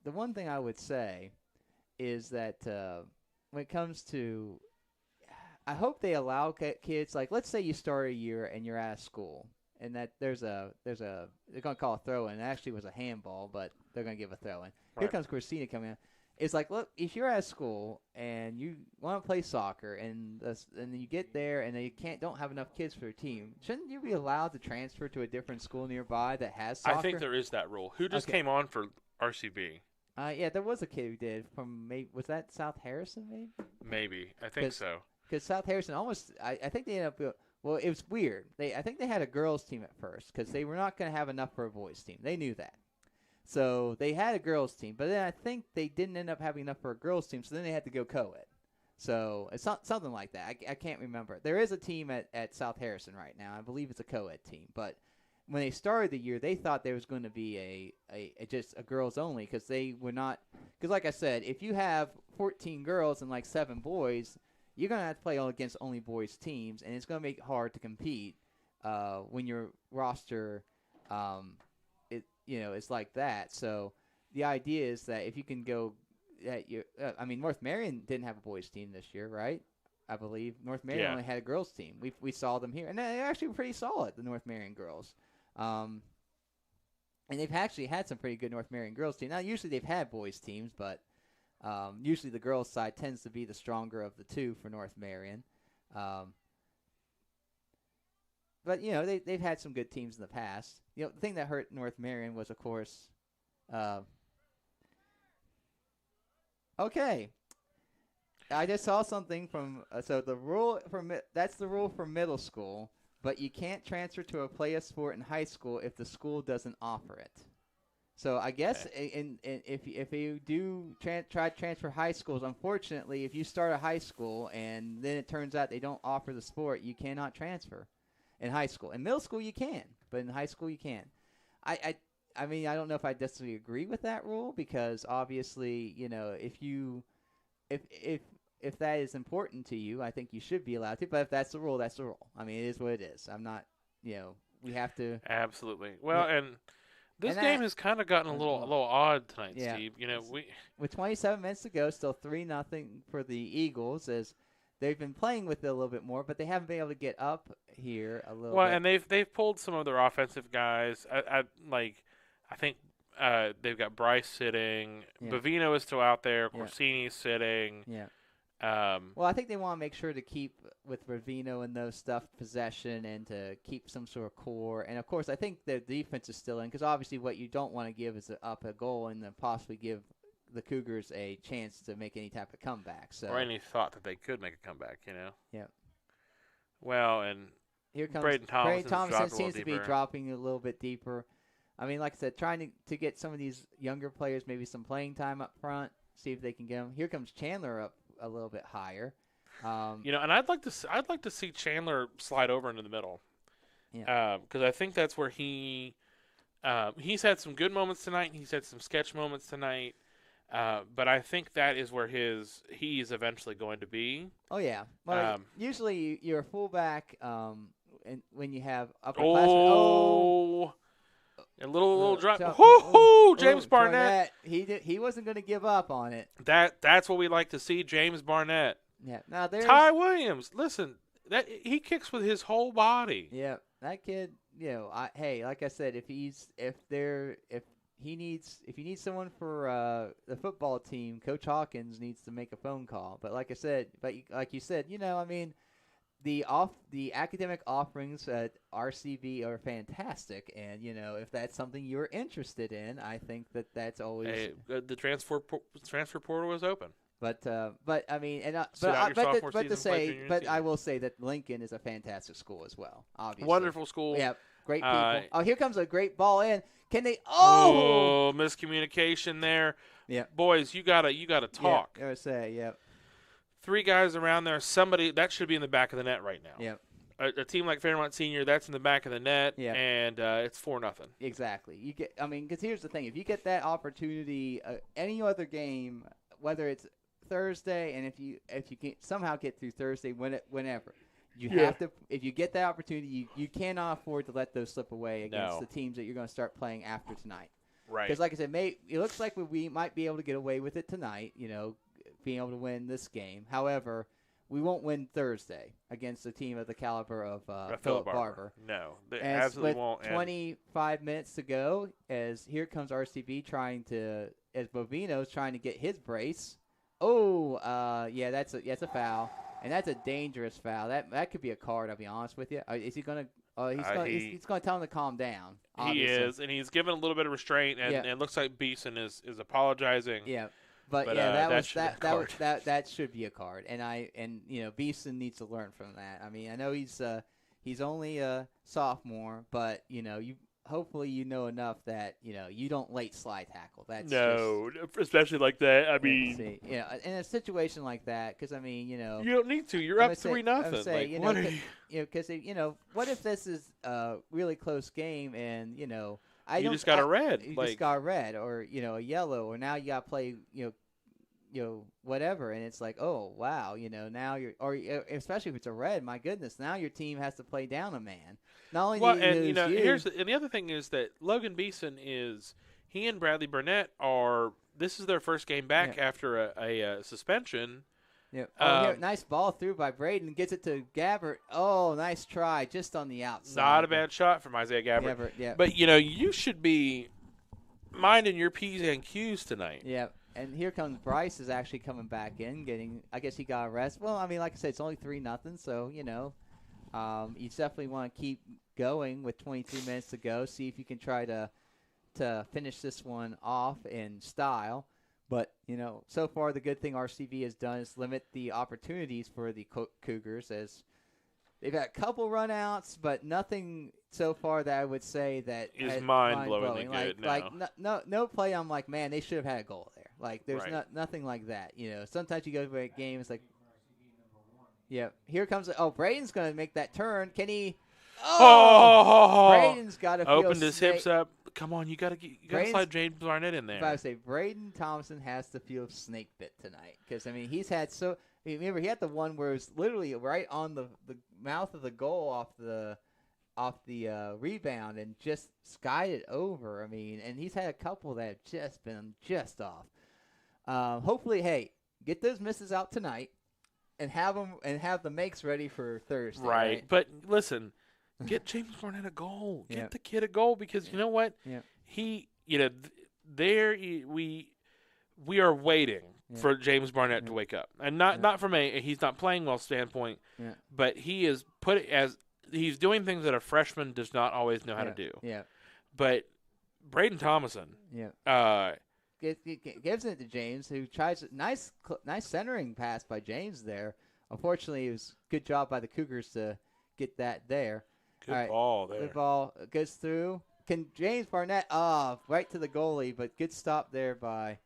one thing I would say is that when it comes to, I hope they allow kids, like let's say you start a year and you're out of school and that they're going to call a throw-in. It actually was a handball, but they're going to give a throw-in. Right. Here comes Christina coming in. It's like, look, if you're at school and you want to play soccer and you get there and they don't have enough kids for your team, shouldn't you be allowed to transfer to a different school nearby that has soccer? I think there is that rule. Who just came on for RCB? Yeah, there was a kid who did was that South Harrison maybe? Maybe. I think so. Because South Harrison I think they ended up well, it was weird. I think they had a girls team at first because they were not going to have enough for a boys team. They knew that. So they had a girls team, but then I think they didn't end up having enough for a girls team, so then they had to go co-ed. So it's something like that. I can't remember. There is a team at South Harrison right now. I believe it's a co-ed team. But when they started the year, they thought there was going to be just a girls only because they were not – because like I said, if you have 14 girls and like 7 boys, you're going to have to play against only boys teams, and it's going to make it hard to compete when your roster it's like that. So the idea is that if you can go North Marion didn't have a boys team this year, right? I believe North Marion only had a girls team. We saw them here, and they actually were pretty solid, the North Marion girls. And they've actually had some pretty good North Marion girls team. Now, usually they've had boys teams, but Usually the girls' side tends to be the stronger of the two for North Marion. But, you know, they've had some good teams in the past. You know, the thing that hurt North Marion was, of course, okay. I just saw something from so the rule for that's the rule for middle school, but you can't transfer to a play a sport in high school if the school doesn't offer it. So I guess if you do try to transfer high schools, unfortunately, if you start a high school and then it turns out they don't offer the sport, you cannot transfer in high school. In middle school you can, but in high school you can't. I mean, I don't know if I necessarily agree with that rule because obviously, you know, if that is important to you, I think you should be allowed to. But if that's the rule, that's the rule. I mean, it is what it is. I'm not, you know, we have to. Absolutely. Well, Yeah. and this game has kind of gotten a little odd tonight, Yeah. Steve. You know, with 27 minutes to go, still 3-0 for the Eagles as they've been playing with it a little bit more, but they haven't been able to get up here a little bit. Well, and they've pulled some of their offensive guys. I think they've got Bryce sitting. Yeah. Bavino is still out there. Yeah. Corsini's sitting. Yeah. Well, I think they want to make sure to keep with Ravino and those stuff possession and to keep some sort of core. And, of course, I think the defense is still in because obviously what you don't want to give is up a goal and then possibly give the Cougars a chance to make any type of comeback. So or any thought that they could make a comeback, you know? Yeah. Well, and here comes Braden Thompson seems to be dropping a little bit deeper. I mean, like I said, trying to get some of these younger players maybe some playing time up front, see if they can get them. Here comes Chandler up a little bit higher. You know, and I'd like to see Chandler slide over into the middle. Yeah. Because I think that's where he's had some good moments tonight. He's had some sketch moments tonight. But I think that is where he's eventually going to be. Oh yeah. Well, usually you're a fullback, and when you have upperclassmen. A little drop. James Barnett. He wasn't going to give up on it. That's what we like to see, James Barnett. Yeah. Now there's Ty Williams. Listen, that he kicks with his whole body. Yeah, that kid. You know, hey, like I said, if you need someone for the football team, Coach Hawkins needs to make a phone call. But like I said, like you said, you know, I mean, the academic offerings at RCB are fantastic, and you know, if that's something you're interested in, I think that's always the transfer portal is open. But I mean, and I will say that Lincoln is a fantastic school as well. Obviously, wonderful school. Yeah, great people. Here comes a great ball in. Can they? Miscommunication there. Yeah, boys, you gotta talk. Yeah, I say, yeah. 3 guys around there. Somebody that should be in the back of the net right now. Yeah. A team like Fairmont Senior, that's in the back of the net. Yeah. And it's 4-0. Exactly. Because here's the thing: if you get that opportunity, any other game, whether it's Thursday, and if you can somehow get through Thursday, whenever. You have to. If you get that opportunity, you cannot afford to let those slip away against the teams that you're going to start playing after tonight. Right. Because, like I said, it looks like we might be able to get away with it tonight. You know, being able to win this game. However, we won't win Thursday against a team of the caliber of Philip Barber. No, they absolutely won't. 25 minutes to go, as here comes RCB as Bovino's trying to get his brace. That's a foul. And that's a dangerous foul. That could be a card. I'll be honest with you. Is he going to? He's going to tell him to calm down. Obviously. He is, and he's given a little bit of restraint, and it looks like Beeson is apologizing. Yeah, but that should be a card. And you know, Beeson needs to learn from that. I mean, I know he's only a sophomore, but you know, hopefully you know enough that you know you don't late slide tackle. Especially like that. I mean, in a situation like that, because I mean, you know, you don't need to. You're up 3-0. Because what if this is a really close game and you know you just got a red, or you know a yellow, or now you got to play whatever, and it's like, oh wow, you know, now especially if it's a red, my goodness, now your team has to play down a man. Not only and the other thing is that Logan Beeson he and Bradley Burnett this is their first game back after a suspension. Yeah. Nice ball through by Braden, gets it to Gabbert. Oh, nice try, just on the outside. Not a bad shot from Isaiah Gabbert. Yeah. But you know, you should be minding your P's and Q's tonight. Yeah. And here comes Bryce is actually coming back in, I guess he got a rest. Well, I mean, like I said, it's only 3-0, so, you definitely want to keep going with 23 minutes to go, see if you can try to finish this one off in style. But, so far the good thing RCB has done is limit the opportunities for the Cougars, as they've had a couple run-outs, but nothing so far that I would say that is mind-blowingly good now. No play I'm like, man, they should have had a goal there. Like, there's Right. nothing like that. Sometimes you go to a game, it's like, yeah, here comes, Braden's going to make that turn. Can he? Braden's got to opened his hips up. Come on, you got to slide James Barnett in there. I would say Braden Thompson has to feel snake bit tonight, because he's had remember he had the one where it was literally right on the mouth of the goal off the rebound and just skied it over. And he's had a couple that have just been just off. Hopefully, hey, get those misses out tonight and have the makes ready for Thursday. Right. But listen, get James Barnett a goal. Get the kid a goal, because you know what? Yeah. He, we are waiting for James Barnett to wake up, and not from he's not playing well standpoint, but he is he's doing things that a freshman does not always know how to do. Yeah. But Braden Thomason, gives it to James, who tries nice centering pass by James there. Unfortunately, it was good job by the Cougars to get that there. Good ball there. Good ball goes through. Can James Barnett right to the goalie, but good stop there by.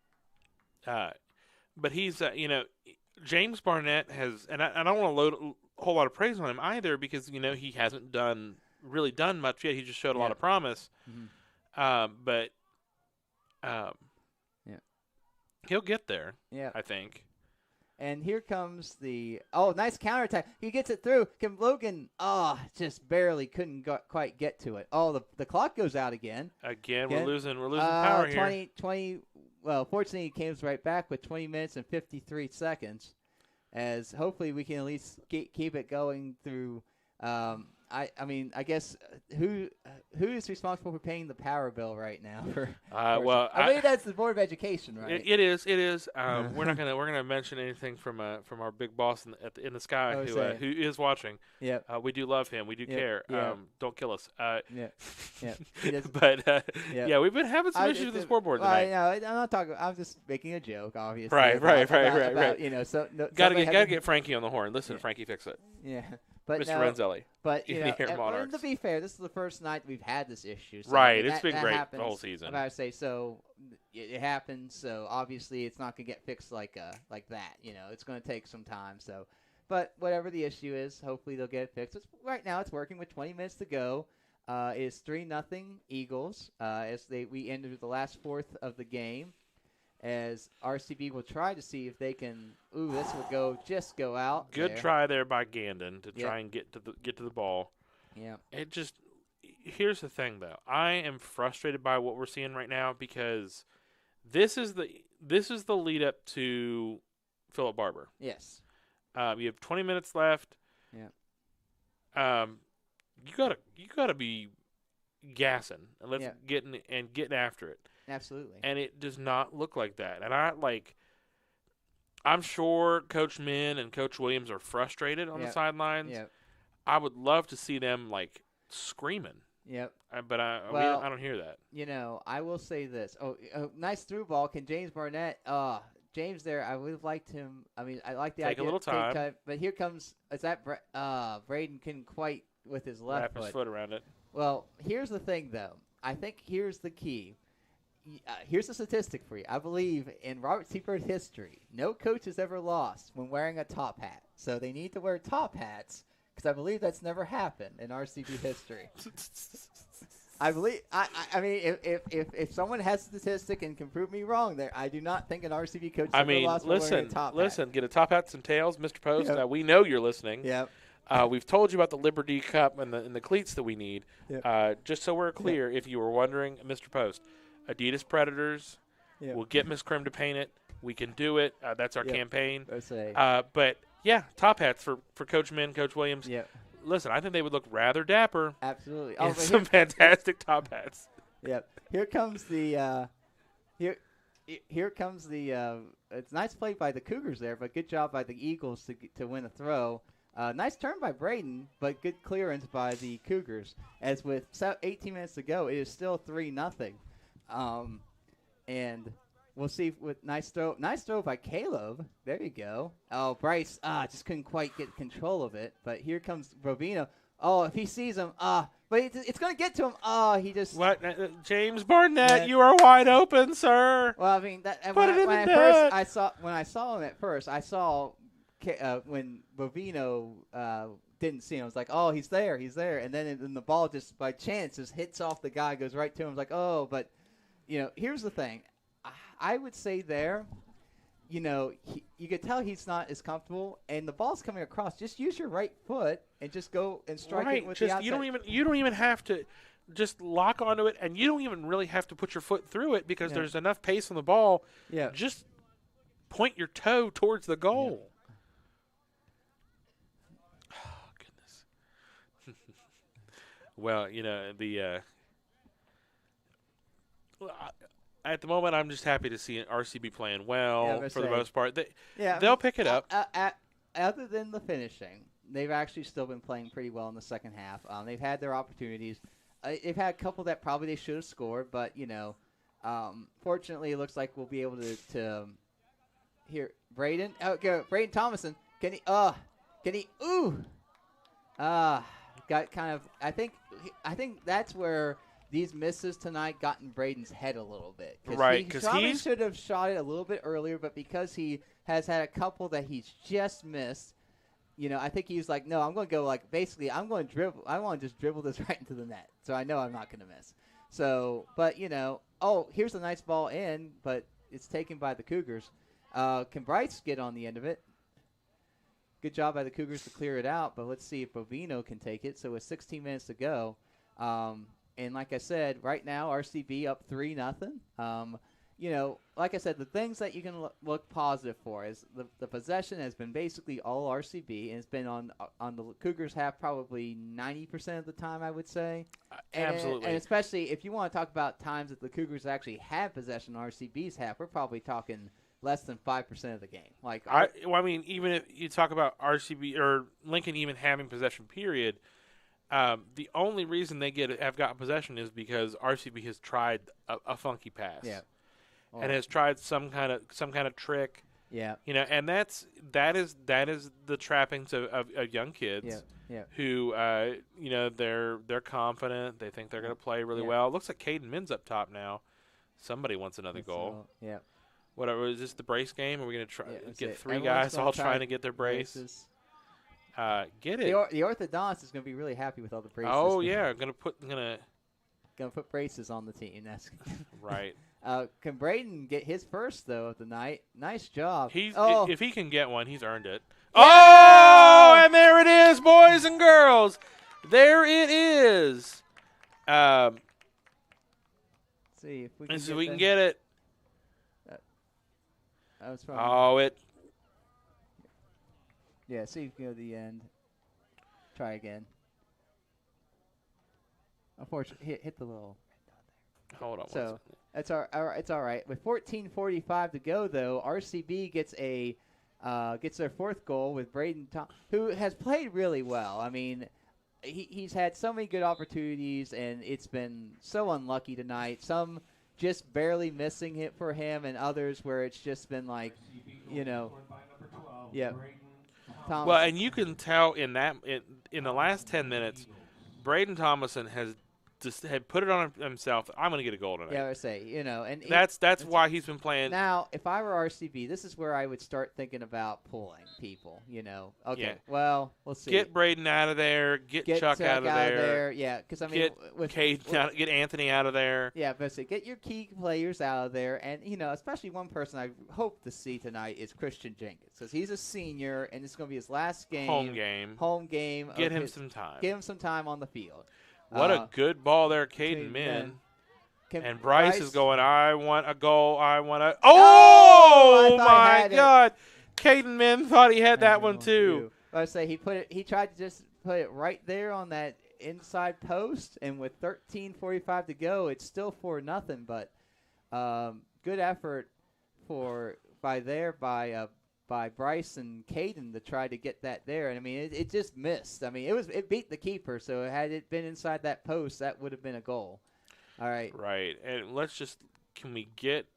But he's James Barnett has, and I don't want to load a whole lot of praise on him either, because he hasn't done much yet. He just showed a lot of promise. But he'll get there. Yeah, I think. And here comes the nice counterattack. He gets it through. Can Logan? Just barely couldn't quite get to it. The clock goes out again. Again, we're losing power here. 20. Well, fortunately, he came right back with 20 minutes and 53 seconds. As hopefully we can at least keep it going through. I guess who is responsible for paying the power bill right now? I believe that's the Board of Education, right? It is. We're gonna mention anything from our big boss in the sky who is watching. Yeah. We do love him. We do care. Yeah. Don't kill us. Yeah. But we've been having some issues with the scoreboard tonight. I'm not talking. I'm just making a joke, obviously. Right. Gotta get Frankie on the horn. Listen, Frankie, fix it. Yeah. But Mr. Renzelli. But to be fair, this is the first night we've had this issue. So it's been great the whole season. I say so. It happens. So obviously, it's not gonna get fixed like that. It's gonna take some time. So, but whatever the issue is, hopefully they'll get it fixed. Right now, it's working with 20 minutes to go. It's 3-0 Eagles as we entered the last fourth of the game. As RCB will try to see if they can. This will go out. Good try there by Gandon to try and get to the ball. Yeah. Here's the thing though. I am frustrated by what we're seeing right now, because this is the lead up to Philip Barber. Yes. You have 20 minutes left. Yeah. You gotta be gassing and getting after it. Absolutely. And it does not look like that. And I'm sure Coach Min and Coach Williams are frustrated on the sidelines. Yep. I would love to see them screaming. Yep. But I don't hear that. I will say this. Nice through ball. Can James Barnett? James there. I would have liked him. I like the idea. Take a little time. But here comes. Is that Braden couldn't quite with his left wrap his foot around it. Well, here's the thing though. I think here's the key. Here's a statistic for you. I believe in Robert Seaford history, no coach has ever lost when wearing a top hat. So they need to wear top hats, because I believe that's never happened in RCB history. I believe. I mean, if someone has a statistic and can prove me wrong, there, I do not think an RCB coach has ever lost when wearing a top hat. Get a top hat, some tails, Mr. Post. Yep. We know you're listening. Yep. We've told you about the Liberty Cup and the cleats that we need. Yep. Just so we're clear, if you were wondering, Mr. Post. Adidas Predators. Yep. We'll get Miss Krim to paint it. We can do it. That's our campaign. But top hats for Coach Min, Coach Williams. Yep. Listen, I think they would look rather dapper. Absolutely. Some fantastic top hats. Yep. Here comes the here comes the. It's nice play by the Cougars there, but good job by the Eagles to win a throw. Nice turn by Braden, but good clearance by the Cougars. As with 18 minutes to go, it is still 3-0. And we'll see with nice throw by Caleb. There you go. Oh, Bryce, just couldn't quite get control of it. But here comes Bovino. Oh, if he sees him, but it's going to get to him. Oh, he just. What, James Barnett? You are wide open, sir. Well, I mean, Put it in the net. when I saw him at first, I saw when Bovino didn't see him. I was like, oh, he's there, and then the ball just by chance just hits off the guy, goes right to him. I was like, oh, but here's the thing. I would say there. You could tell he's not as comfortable, and the ball's coming across. Just use your right foot and just go and strike it with the outside. You don't even have to just lock onto it, and you don't even really have to put your foot through it because there's enough pace on the ball. Yeah. Just point your toe towards the goal. Yeah. Oh, goodness. Well, at the moment, I'm just happy to see RCB playing well for the most part. They'll pick it up. Other than the finishing, they've actually still been playing pretty well in the second half. They've had their opportunities. They've had a couple that probably they should have scored, but fortunately, it looks like we'll be able to hear Braden. Braden Thomason. Can he? Ooh. Got kind of. I think that's where. These misses tonight got in Braden's head a little bit. Right, because he should have shot it a little bit earlier, but because he has had a couple that he's just missed, I think he's like, no, I'm going to go basically I'm going to dribble. I want to just dribble this right into the net, so I know I'm not going to miss. So, but here's a nice ball in, but it's taken by the Cougars. Can Bryce get on the end of it? Good job by the Cougars to clear it out, but let's see if Bovino can take it. So with 16 minutes to go. And like I said, right now RCB up 3-0. Like I said, the things that you can look positive for is the possession has been basically all RCB, and it's been on the Cougars half probably 90% of the time, I would say. Absolutely. And especially if you want to talk about times that the Cougars actually had possession on RCB's half, we're probably talking less than 5% of the game. Even if you talk about RCB or Lincoln even having possession, period. The only reason they have gotten possession is because RCB has tried a funky pass, and has tried some kind of trick, and that is the trappings of young kids, who they're confident, they think they're going to play really well. It looks like Caden Min's up top now. Somebody wants another goal. Whatever, is this the brace game? Are we going to get three guys all trying to get their braces? Get it. The orthodontist is going to be really happy with all the braces. Oh yeah, gonna put braces on the team. That's right. Can Braden get his first though of the night? Nice job. If he can get one, he's earned it. Yeah! Oh, and there it is, boys and girls. There it is. See if we can get it. Yeah, see if you can go to the end. Try again. Unfortunately, hit the little. Hold on. So it's all right. With 14:45 to go, though, RCB gets their fourth goal with Braden, who has played really well. I mean, he's had so many good opportunities, and it's been so unlucky tonight. Some just barely missing it for him, and others where it's just been yeah. Thomas. Well, and you can tell in the last 10 minutes, Braden Thomason had put it on himself. I'm going to get a goal tonight. Yeah, I would say, and that's why he's been playing. Now, if I were RCB, this is where I would start thinking about pulling people. Okay, well, we'll see. Get Braden out of there. Get Chuck out of there. Yeah, because get Anthony out of there. Yeah, but get your key players out of there, and especially one person I hope to see tonight is Christian Jenkins, because he's a senior and it's going to be his last game. Home game. Get him some time. Give him some time on the field. What a good ball there, Caden Min. And Bryce is going, I want a goal. I want a – oh, my God. Caden Min thought he had that one too. I would say he tried to just put it right there on that inside post, and with 13:45 to go, it's still 4-0. But good effort by Bryce and Caden to try to get that there. And I mean, it just missed. I mean, it beat the keeper. So had it been inside that post, that would have been a goal. All right. Right. And can we get?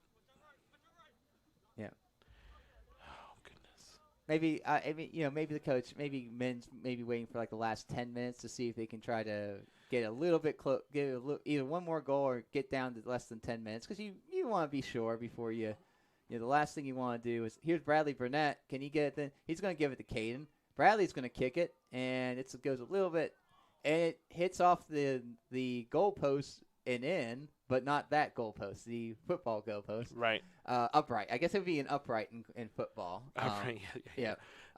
Yeah. Oh goodness. Maybe maybe the coach, maybe men's, maybe waiting for like the last 10 minutes to see if they can try to get a little bit close, either one more goal or get down to less than 10 minutes, because you want to be sure before you. The last thing you want to do is, here's Bradley Burnett. Can he get it then? He's going to give it to Caden. Bradley's going to kick it, and it goes a little bit, and it hits off the goalpost and in, but not that goalpost, the football goalpost. Right. Upright. I guess it would be an upright in football. Upright. Yeah.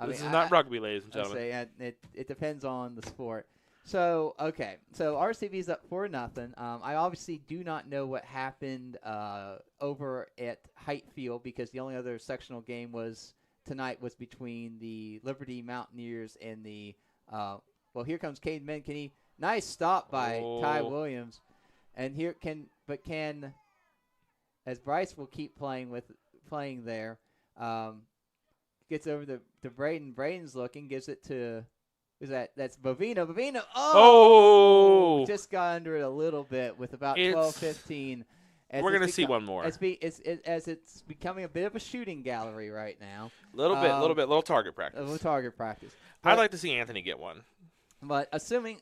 This is not rugby, ladies and gentlemen. It depends on the sport. So, okay. So, RCB's up 4-0. I obviously do not know what happened over at Highfield, because the only other sectional game tonight was between the Liberty Mountaineers and the well, here comes Caden Menkenny. Nice stop by Ty Williams. And can as Bryce will keep playing there, gets over to Braden. Braden's looking, gives it to that's Bovino. Bovino, just got under it a little bit with about 12-15. We're going to see one more. It's becoming a bit of a shooting gallery right now. Little target practice. A little target practice. I'd like to see Anthony get one. But assuming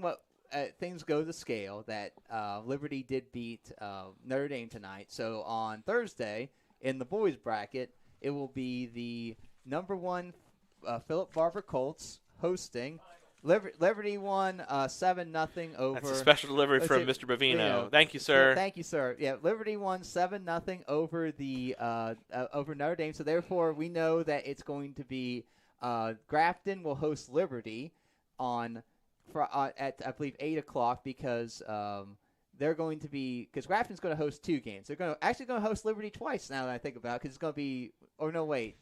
what things go to scale, that Liberty did beat Notre Dame tonight. So on Thursday in the boys bracket, it will be the number 1 Philip Barber Colts hosting. Liberty won 7-0 over. That's a special delivery from Mr. Bovino. Thank you, sir. Thank you, sir. Yeah, Liberty won 7-0 over the over Notre Dame. So therefore, we know that it's going to be Grafton will host Liberty at I believe 8:00, because they're going to be, because Grafton's going to host 2 games. They're going to host Liberty twice now that I think about it, because it's going to be. Or no, wait.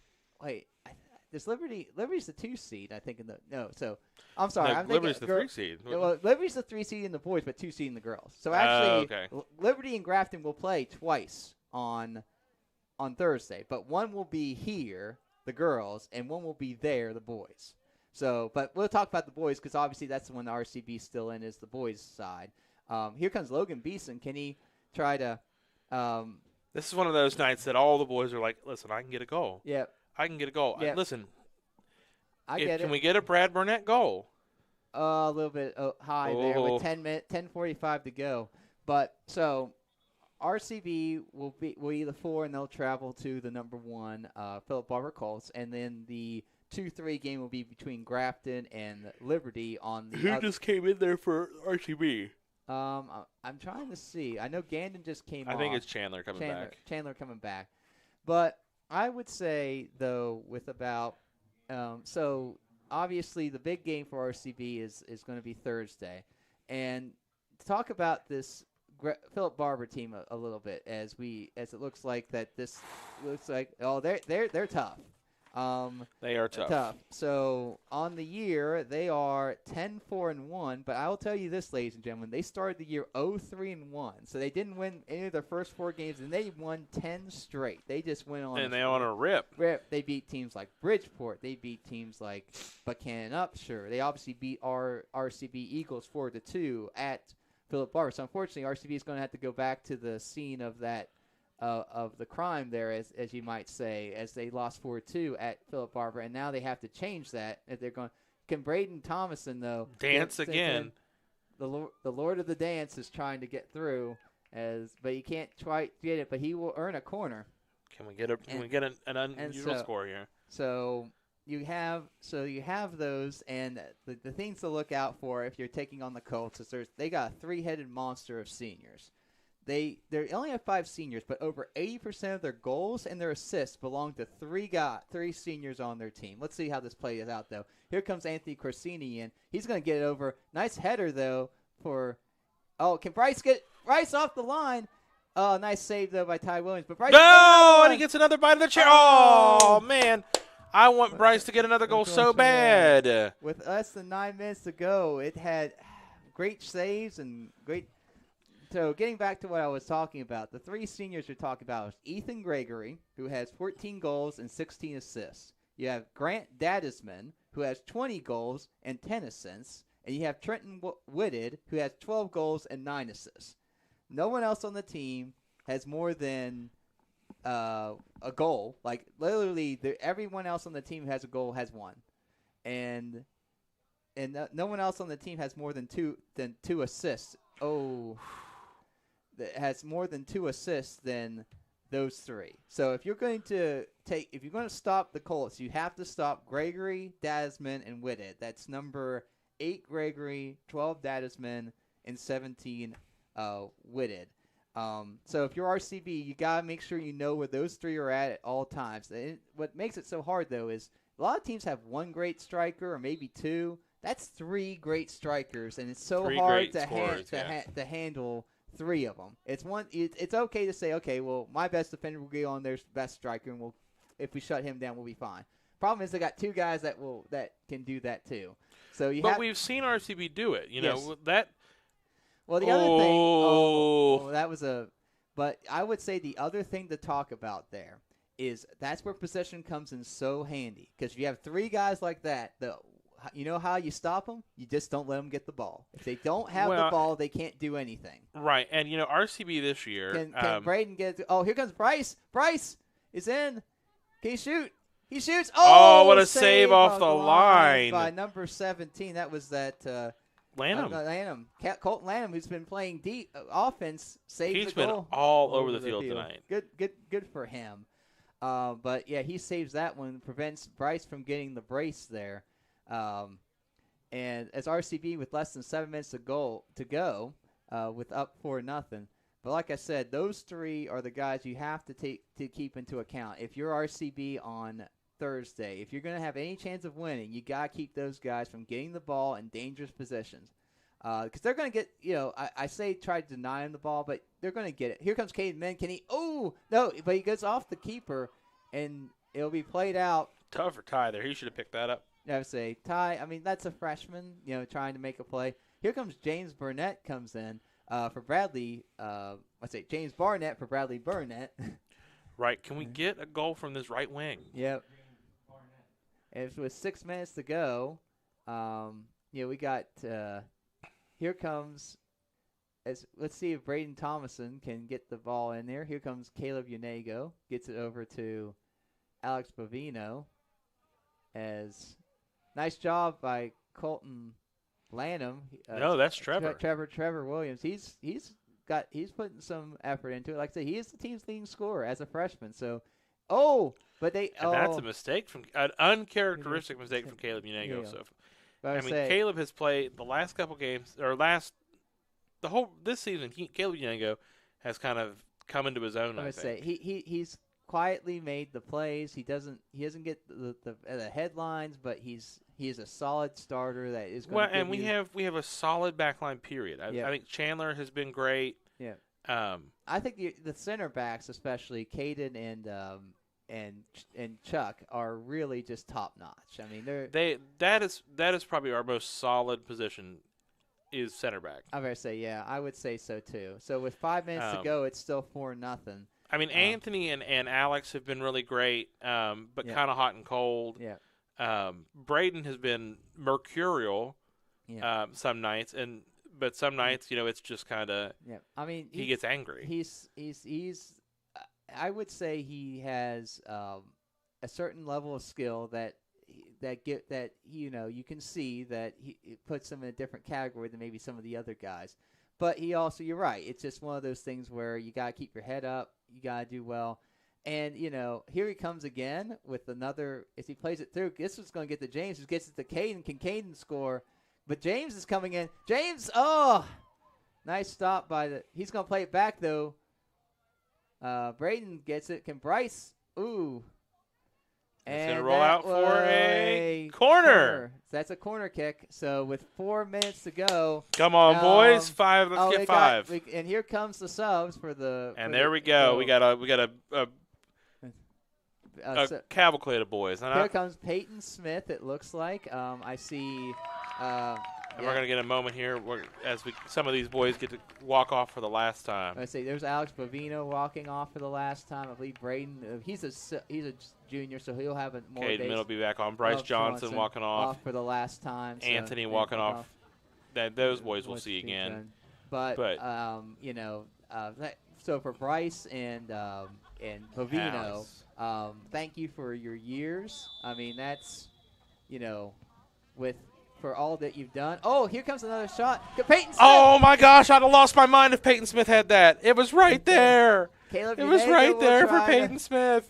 There's Liberty's the 2 seed, I think. So I'm sorry. No, Liberty's the 3 seed. Well, Liberty's the 3 seed in the boys, but 2 seed in the girls. So actually, Liberty and Grafton will play twice on Thursday, but one will be here, the girls, and one will be there, the boys. So, but we'll talk about the boys, because obviously that's the one the RCB's still in, is the boys' side. Here comes Logan Beeson. Can he try to? This is one of those nights that all the boys are like, listen, I can get a goal. Yeah. I can get a goal. Yep. Listen, can we get a Brad Burnett goal? A little bit high there with 10:45 to go. But so RCB will be the 4, and they'll travel to the number 1 Philip Barber Colts, and then the 2-3 game will be between Grafton and Liberty on the. Who just came in there for RCB? I'm trying to see. I know Gandon just came. I think it's Chandler coming back. Chandler coming back, but I would say, though, with about so obviously the big game for RCB is going to be Thursday, and to talk about this Philip Barber team a little bit, as it looks like they're tough. They are tough. So on the year, they are 10-4-1. But I will tell you this, ladies and gentlemen, they started the year 0-3-1. So they didn't win any of their first 4 games, and they won 10 straight. They just went on. And they on a rip. They beat teams like Bridgeport. They beat teams like Buchanan Upshur. They obviously beat our RCB Eagles 4-2 at Philip Barber. So unfortunately, RCB is going to have to go back to the scene of that. Of the crime there, as you might say, as they lost 4-2 at Philip Barber, and now they have to change that. If they're going, can Braden Thomason though dance again? The Lord of the Dance is trying to get through, but he can't quite get it. But he will earn a corner. Can we get an unusual score here? So you have those, and the things to look out for if you're taking on the Colts is they got a 3-headed monster of seniors. They only have 5 seniors, but over 80% of their goals and their assists belong to 3 seniors on their team. Let's see how this plays out, though. Here comes Anthony Corsini in. He's going to get it over. Nice header, though, can Bryce get Bryce off the line? Oh, nice save, though, by Ty Williams. But Bryce and he gets another bite of the chair. Oh, man. I want Bryce to get another goal so bad. With less than 9 minutes to go, it had great saves and great So getting back to what I was talking about, the 3 seniors you're talking about is Ethan Gregory, who has 14 goals and 16 assists. You have Grant Dadisman, who has 20 goals and 10 assists. And you have Trenton Whitted, who has 12 goals and 9 assists. No one else on the team has more than a goal. Like, literally, everyone else on the team who has a goal has 1. And no one else on the team has more than two assists. Oh, that has more than 2 assists than those 3. So if you're going to stop the Colts, you have to stop Gregory, Dadisman, and Whitted. That's number 8 Gregory, 12 Dadisman, and 17 Whitted. So if you're RCB, you got to make sure you know where those 3 are at all times. And what makes it so hard, though, is a lot of teams have 1 great striker or maybe 2. That's 3 great strikers, and it's so hard to handle 3 of them. It's okay to say, okay, well, my best defender will be on their best striker, and if we shut him down, we'll be fine. Problem is, they got 2 guys that can do that too. So we've seen RCB do it. You know that. Well, the other thing. That was a. But I would say the other thing to talk about there is that's where possession comes in so handy, because if you have 3 guys like that, you know how you stop them? You just don't let them get the ball. If they don't have the ball, they can't do anything. Right, and RCB this year. Can Braden get? Oh, here comes Bryce. Bryce is in. Can he shoot? He shoots. Oh, what a save off the line by number 17. That was that. Lanham. Colton Lanham, who's been playing deep offense, saved He's the goal. been all over the field tonight. Good for him. But yeah, he saves that one, prevents Bryce from getting the brace there. And as RCB with less than 7 minutes to go, with up 4-0. But like I said, those 3 are the guys you have to keep into account. If you're RCB on Thursday, if you're going to have any chance of winning, you got to keep those guys from getting the ball in dangerous positions. Because they're going to get, I say try to deny them the ball, but they're going to get it. Here comes Caden Menkenny. Oh, no, but he goes off the keeper, and it'll be played out. Tough for Ty there. He should have picked that up. I would say, Ty, that's a freshman, trying to make a play. Here comes James Burnett comes in for Bradley. James Barnett for Bradley Burnett. Right. Can we get a goal from this right wing? Yep. And with 6 minutes to go, we got here comes. Let's see if Braden Thomason can get the ball in there. Here comes Caleb Unego. Gets it over to Alex Bovino. Nice job by Colton Lanham. No, that's Trevor. Trevor Williams. He's putting some effort into it. Like I said, he is the team's leading scorer as a freshman. So, that's a mistake an uncharacteristic mistake from Caleb Unego. Yeah. So, Caleb has played the last couple games this season. Caleb Unego has kind of come into his own. I think he's quietly made the plays. He doesn't get the headlines, but he's a solid starter that is going to we have a solid backline period. I think Chandler has been great. Yeah. I think the center backs, especially Caden and Chuck, are really just top notch. I mean, that is probably our most solid position is center back. I'm going to say, yeah, I would say so too. So with 5 minutes to go, it's still 4-0. I mean, Anthony and Alex have been really great, but kind of hot and cold. Yeah. Braden has been mercurial some nights, but some nights, it's just kind of. Yeah. I mean, he gets angry. He's. I would say he has a certain level of skill that you can see that it puts him in a different category than maybe some of the other guys. But he also, you're right. It's just one of those things where you got to keep your head up. You got to do well. And, here he comes again with another. If he plays it through, this is going to get to James, who gets it to Caden. Can Caden score? But James is coming in. James, nice stop he's going to play it back, though. Braden gets it. Can Bryce? Ooh. It's going to roll out for a corner. That's a corner kick. So with 4 minutes to go. Come on, boys. 5. Let's get 5. And here comes the subs for the. And there we go. We got a cavalcade of boys. Here comes Peyton Smith. It looks like. I see And we're going to get a moment here as some of these boys get to walk off for the last time. I say there's Alex Bovino walking off for the last time. I believe Braden, he's a junior, so he'll have more days. Caden will be back on. Bryce Johnson walking off for the last time. So Anthony walking off. Those boys we'll see again. But so for Bryce and Bovino, thank you for your years. I mean, that's, for all that you've done. Oh, here comes another shot. Peyton Smith. Oh, my gosh. I'd have lost my mind if Peyton Smith had that. It was right there. Caleb, it was right there for Peyton Smith.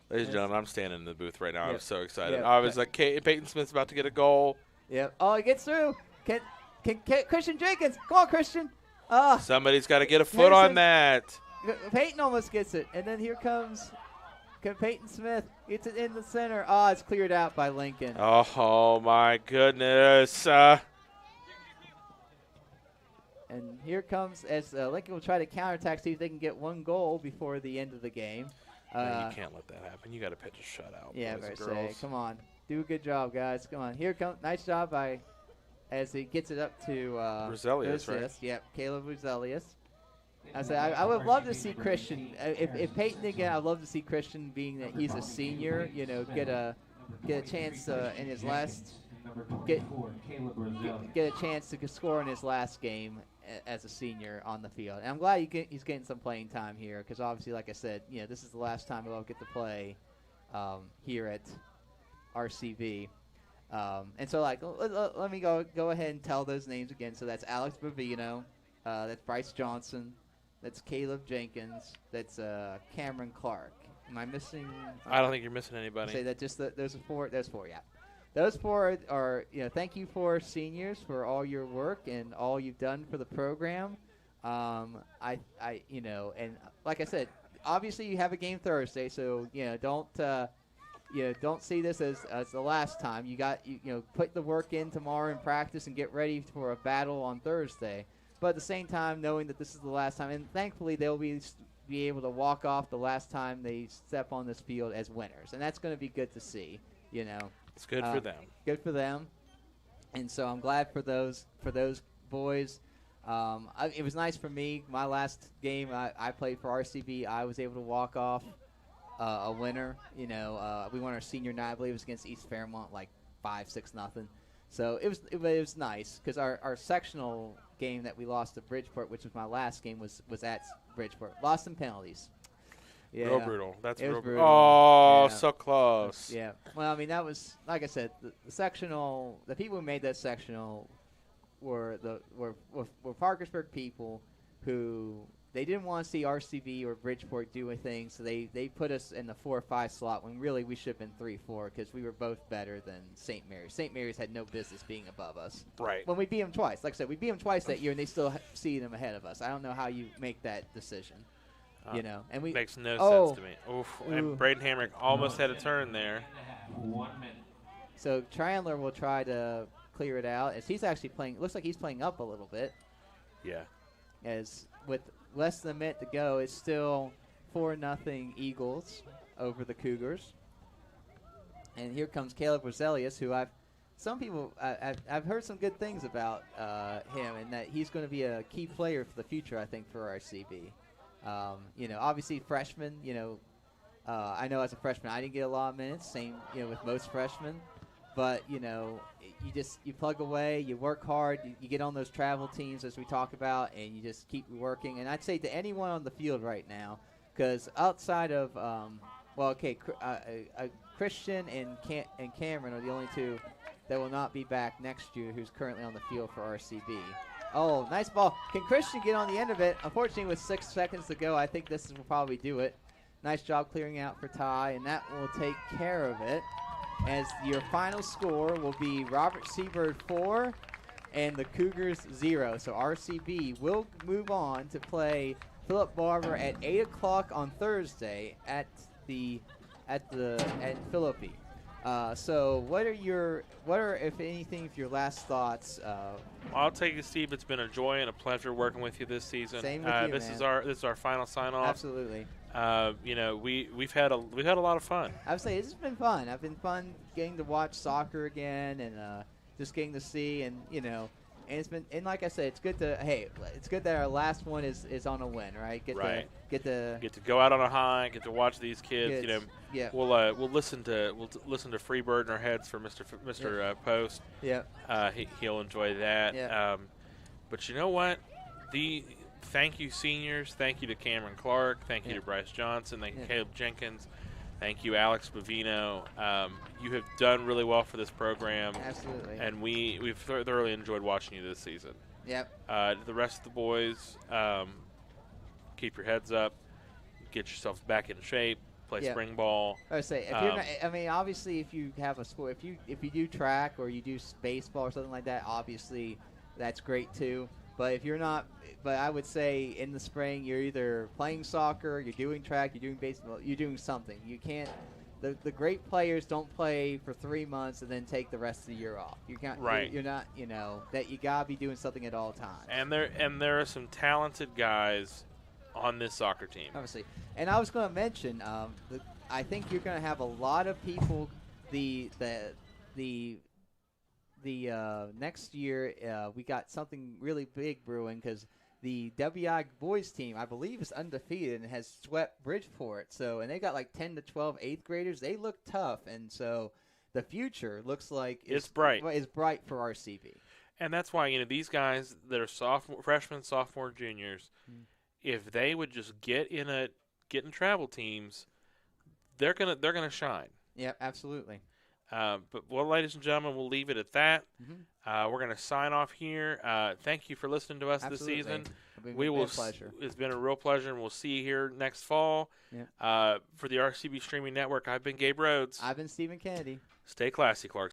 Ladies and gentlemen, I'm standing in the booth right now. I'm so excited. I was like, Peyton Smith's about to get a goal. Yep. Oh, he gets through. Can Christian Jenkins. Come on, Christian. Somebody's got to get a foot on that. Peyton almost gets it. And then here comes Peyton Smith. Gets it in the center. It's cleared out by Lincoln. Oh my goodness. And here comes, as Lincoln will try to counterattack, see if they can get one goal before the end of the game. No, you can't let that happen. You got to pitch a shutout. Yeah, boys and say, girls. come on. Do a good job, guys. Come on. Here comes. Nice job as he gets it up to Roselius, right? Yep, Caleb Roselius. I would love to see Christian. If Peyton again, I'd love to see Christian, being that he's a senior. Get a chance in his last get a chance to score in his last game as a senior on the field. And I'm glad he's getting some playing time here, because obviously, like I said, this is the last time he'll get to play here at RCB. And so, let me go ahead and tell those names again. So that's Alex Bovino, that's Bryce Johnson, that's Caleb Jenkins, that's Cameron Clark. Am I missing? I don't think you're missing anybody. Say that just those four, yeah. Those four are, thank you for seniors for all your work and all you've done for the program. And like I said, obviously you have a game Thursday, so don't see this as the last time. You got put the work in tomorrow in practice and get ready for a battle on Thursday. But at the same time, knowing that this is the last time, and thankfully they'll be able to walk off the last time they step on this field as winners, and that's going to be good to see. It's good for them. Good for them, and so I'm glad for those boys. It was nice for me. My last game I played for RCB, I was able to walk off a winner. We won our senior night. I believe it was against East Fairmont, 5-6-0. So it was nice, because our sectional game that we lost to Bridgeport, which was my last game, was at Bridgeport. Lost in penalties. Yeah. Real brutal. That's real brutal. Oh, yeah. So close. Yeah. Well, I mean, that was, like I said, the sectional. The people who made that sectional were Parkersburg people who they didn't want to see RCB or Bridgeport do a thing, so they put us in the 4 or 5 slot when really we should have been 3-4, because we were both better than St. Mary's. St. Mary's had no business being above us. Right. When we beat them twice. Like I said, we beat them twice that year, and they still see them ahead of us. I don't know how you make that decision. And we makes no sense to me. Oof. And Braden Hamrick almost had a turn there. 1 minute. So Chandler will try to clear it out, as he's actually playing. Looks like he's playing up a little bit. Yeah. As with less than a minute to go, it's still 4-0 Eagles over the Cougars. And here comes Caleb Roselius, who I've heard some good things about him, and that he's going to be a key player for the future, I think, for RCB. Obviously freshman, I know as a freshman I didn't get a lot of minutes, same, with most freshmen. But, you plug away, you work hard, you get on those travel teams as we talk about, and you just keep working. And I'd say to anyone on the field right now, because outside of, Christian and Cameron are the only two that will not be back next year who's currently on the field for RCB. Oh, nice ball. Can Christian get on the end of it? Unfortunately, with 6 seconds to go, I think this will probably do it. Nice job clearing out for Ty, and that will take care of it. As your final score will be Robert Seabird 4 and the Cougars 0. So RCB will move on to play Philip Barber at 8 o'clock on Thursday at Philippi. So what are, if anything, your last thoughts? I'll take it, Steve. It's been a joy and a pleasure working with you this season. Same with you, this man. is our final sign off. Absolutely. We've had a lot of fun. I would say this has been fun. I've been fun getting to watch soccer again, and just getting to see, and and it's been, and like I said, it's good that our last one is on a win, right? Get to go out on a high, get to watch these kids. Yeah. We'll listen to Freebird in our heads for Mr. Post. Yeah. He'll enjoy that. Yeah. But you know what? Thank you, seniors. Thank you to Cameron Clark. Thank you to Bryce Johnson. Thank you, Caleb Jenkins. Thank you, Alex Bavino. You have done really well for this program. Absolutely. And we've thoroughly enjoyed watching you this season. Yep. The rest of the boys, keep your heads up. Get yourselves back in shape. Play spring ball. I would say, if you're not, I mean, obviously, if you have a sport, if you do track or you do baseball or something like that, obviously, that's great too. But if you're not, but I would say in the spring, you're either playing soccer, you're doing track, you're doing baseball, you're doing something. You can't. The great players don't play for 3 months and then take the rest of the year off. You can't. Right. You're not. That you gotta be doing something at all times. And there are some talented guys on this soccer team. Obviously, and I was going to mention, I think you're going to have a lot of people. The next year, we got something really big brewing because the WI boys team, I believe, is undefeated and has swept Bridgeport. And they got like 10 to 12 8th graders. They look tough, and so the future looks like it's bright. It's bright for RCB. And that's why these guys that are freshmen, sophomore, juniors, if they would just get in travel teams, they're gonna shine. Yeah, absolutely. But ladies and gentlemen, we'll leave it at that. Mm-hmm. We're going to sign off here. Thank you for listening to us this season. It's been a pleasure. It's been a real pleasure, and we'll see you here next fall. Yeah. For the RCB Streaming Network, I've been Gabe Rhodes. I've been Stephen Kennedy. Stay classy, Clark.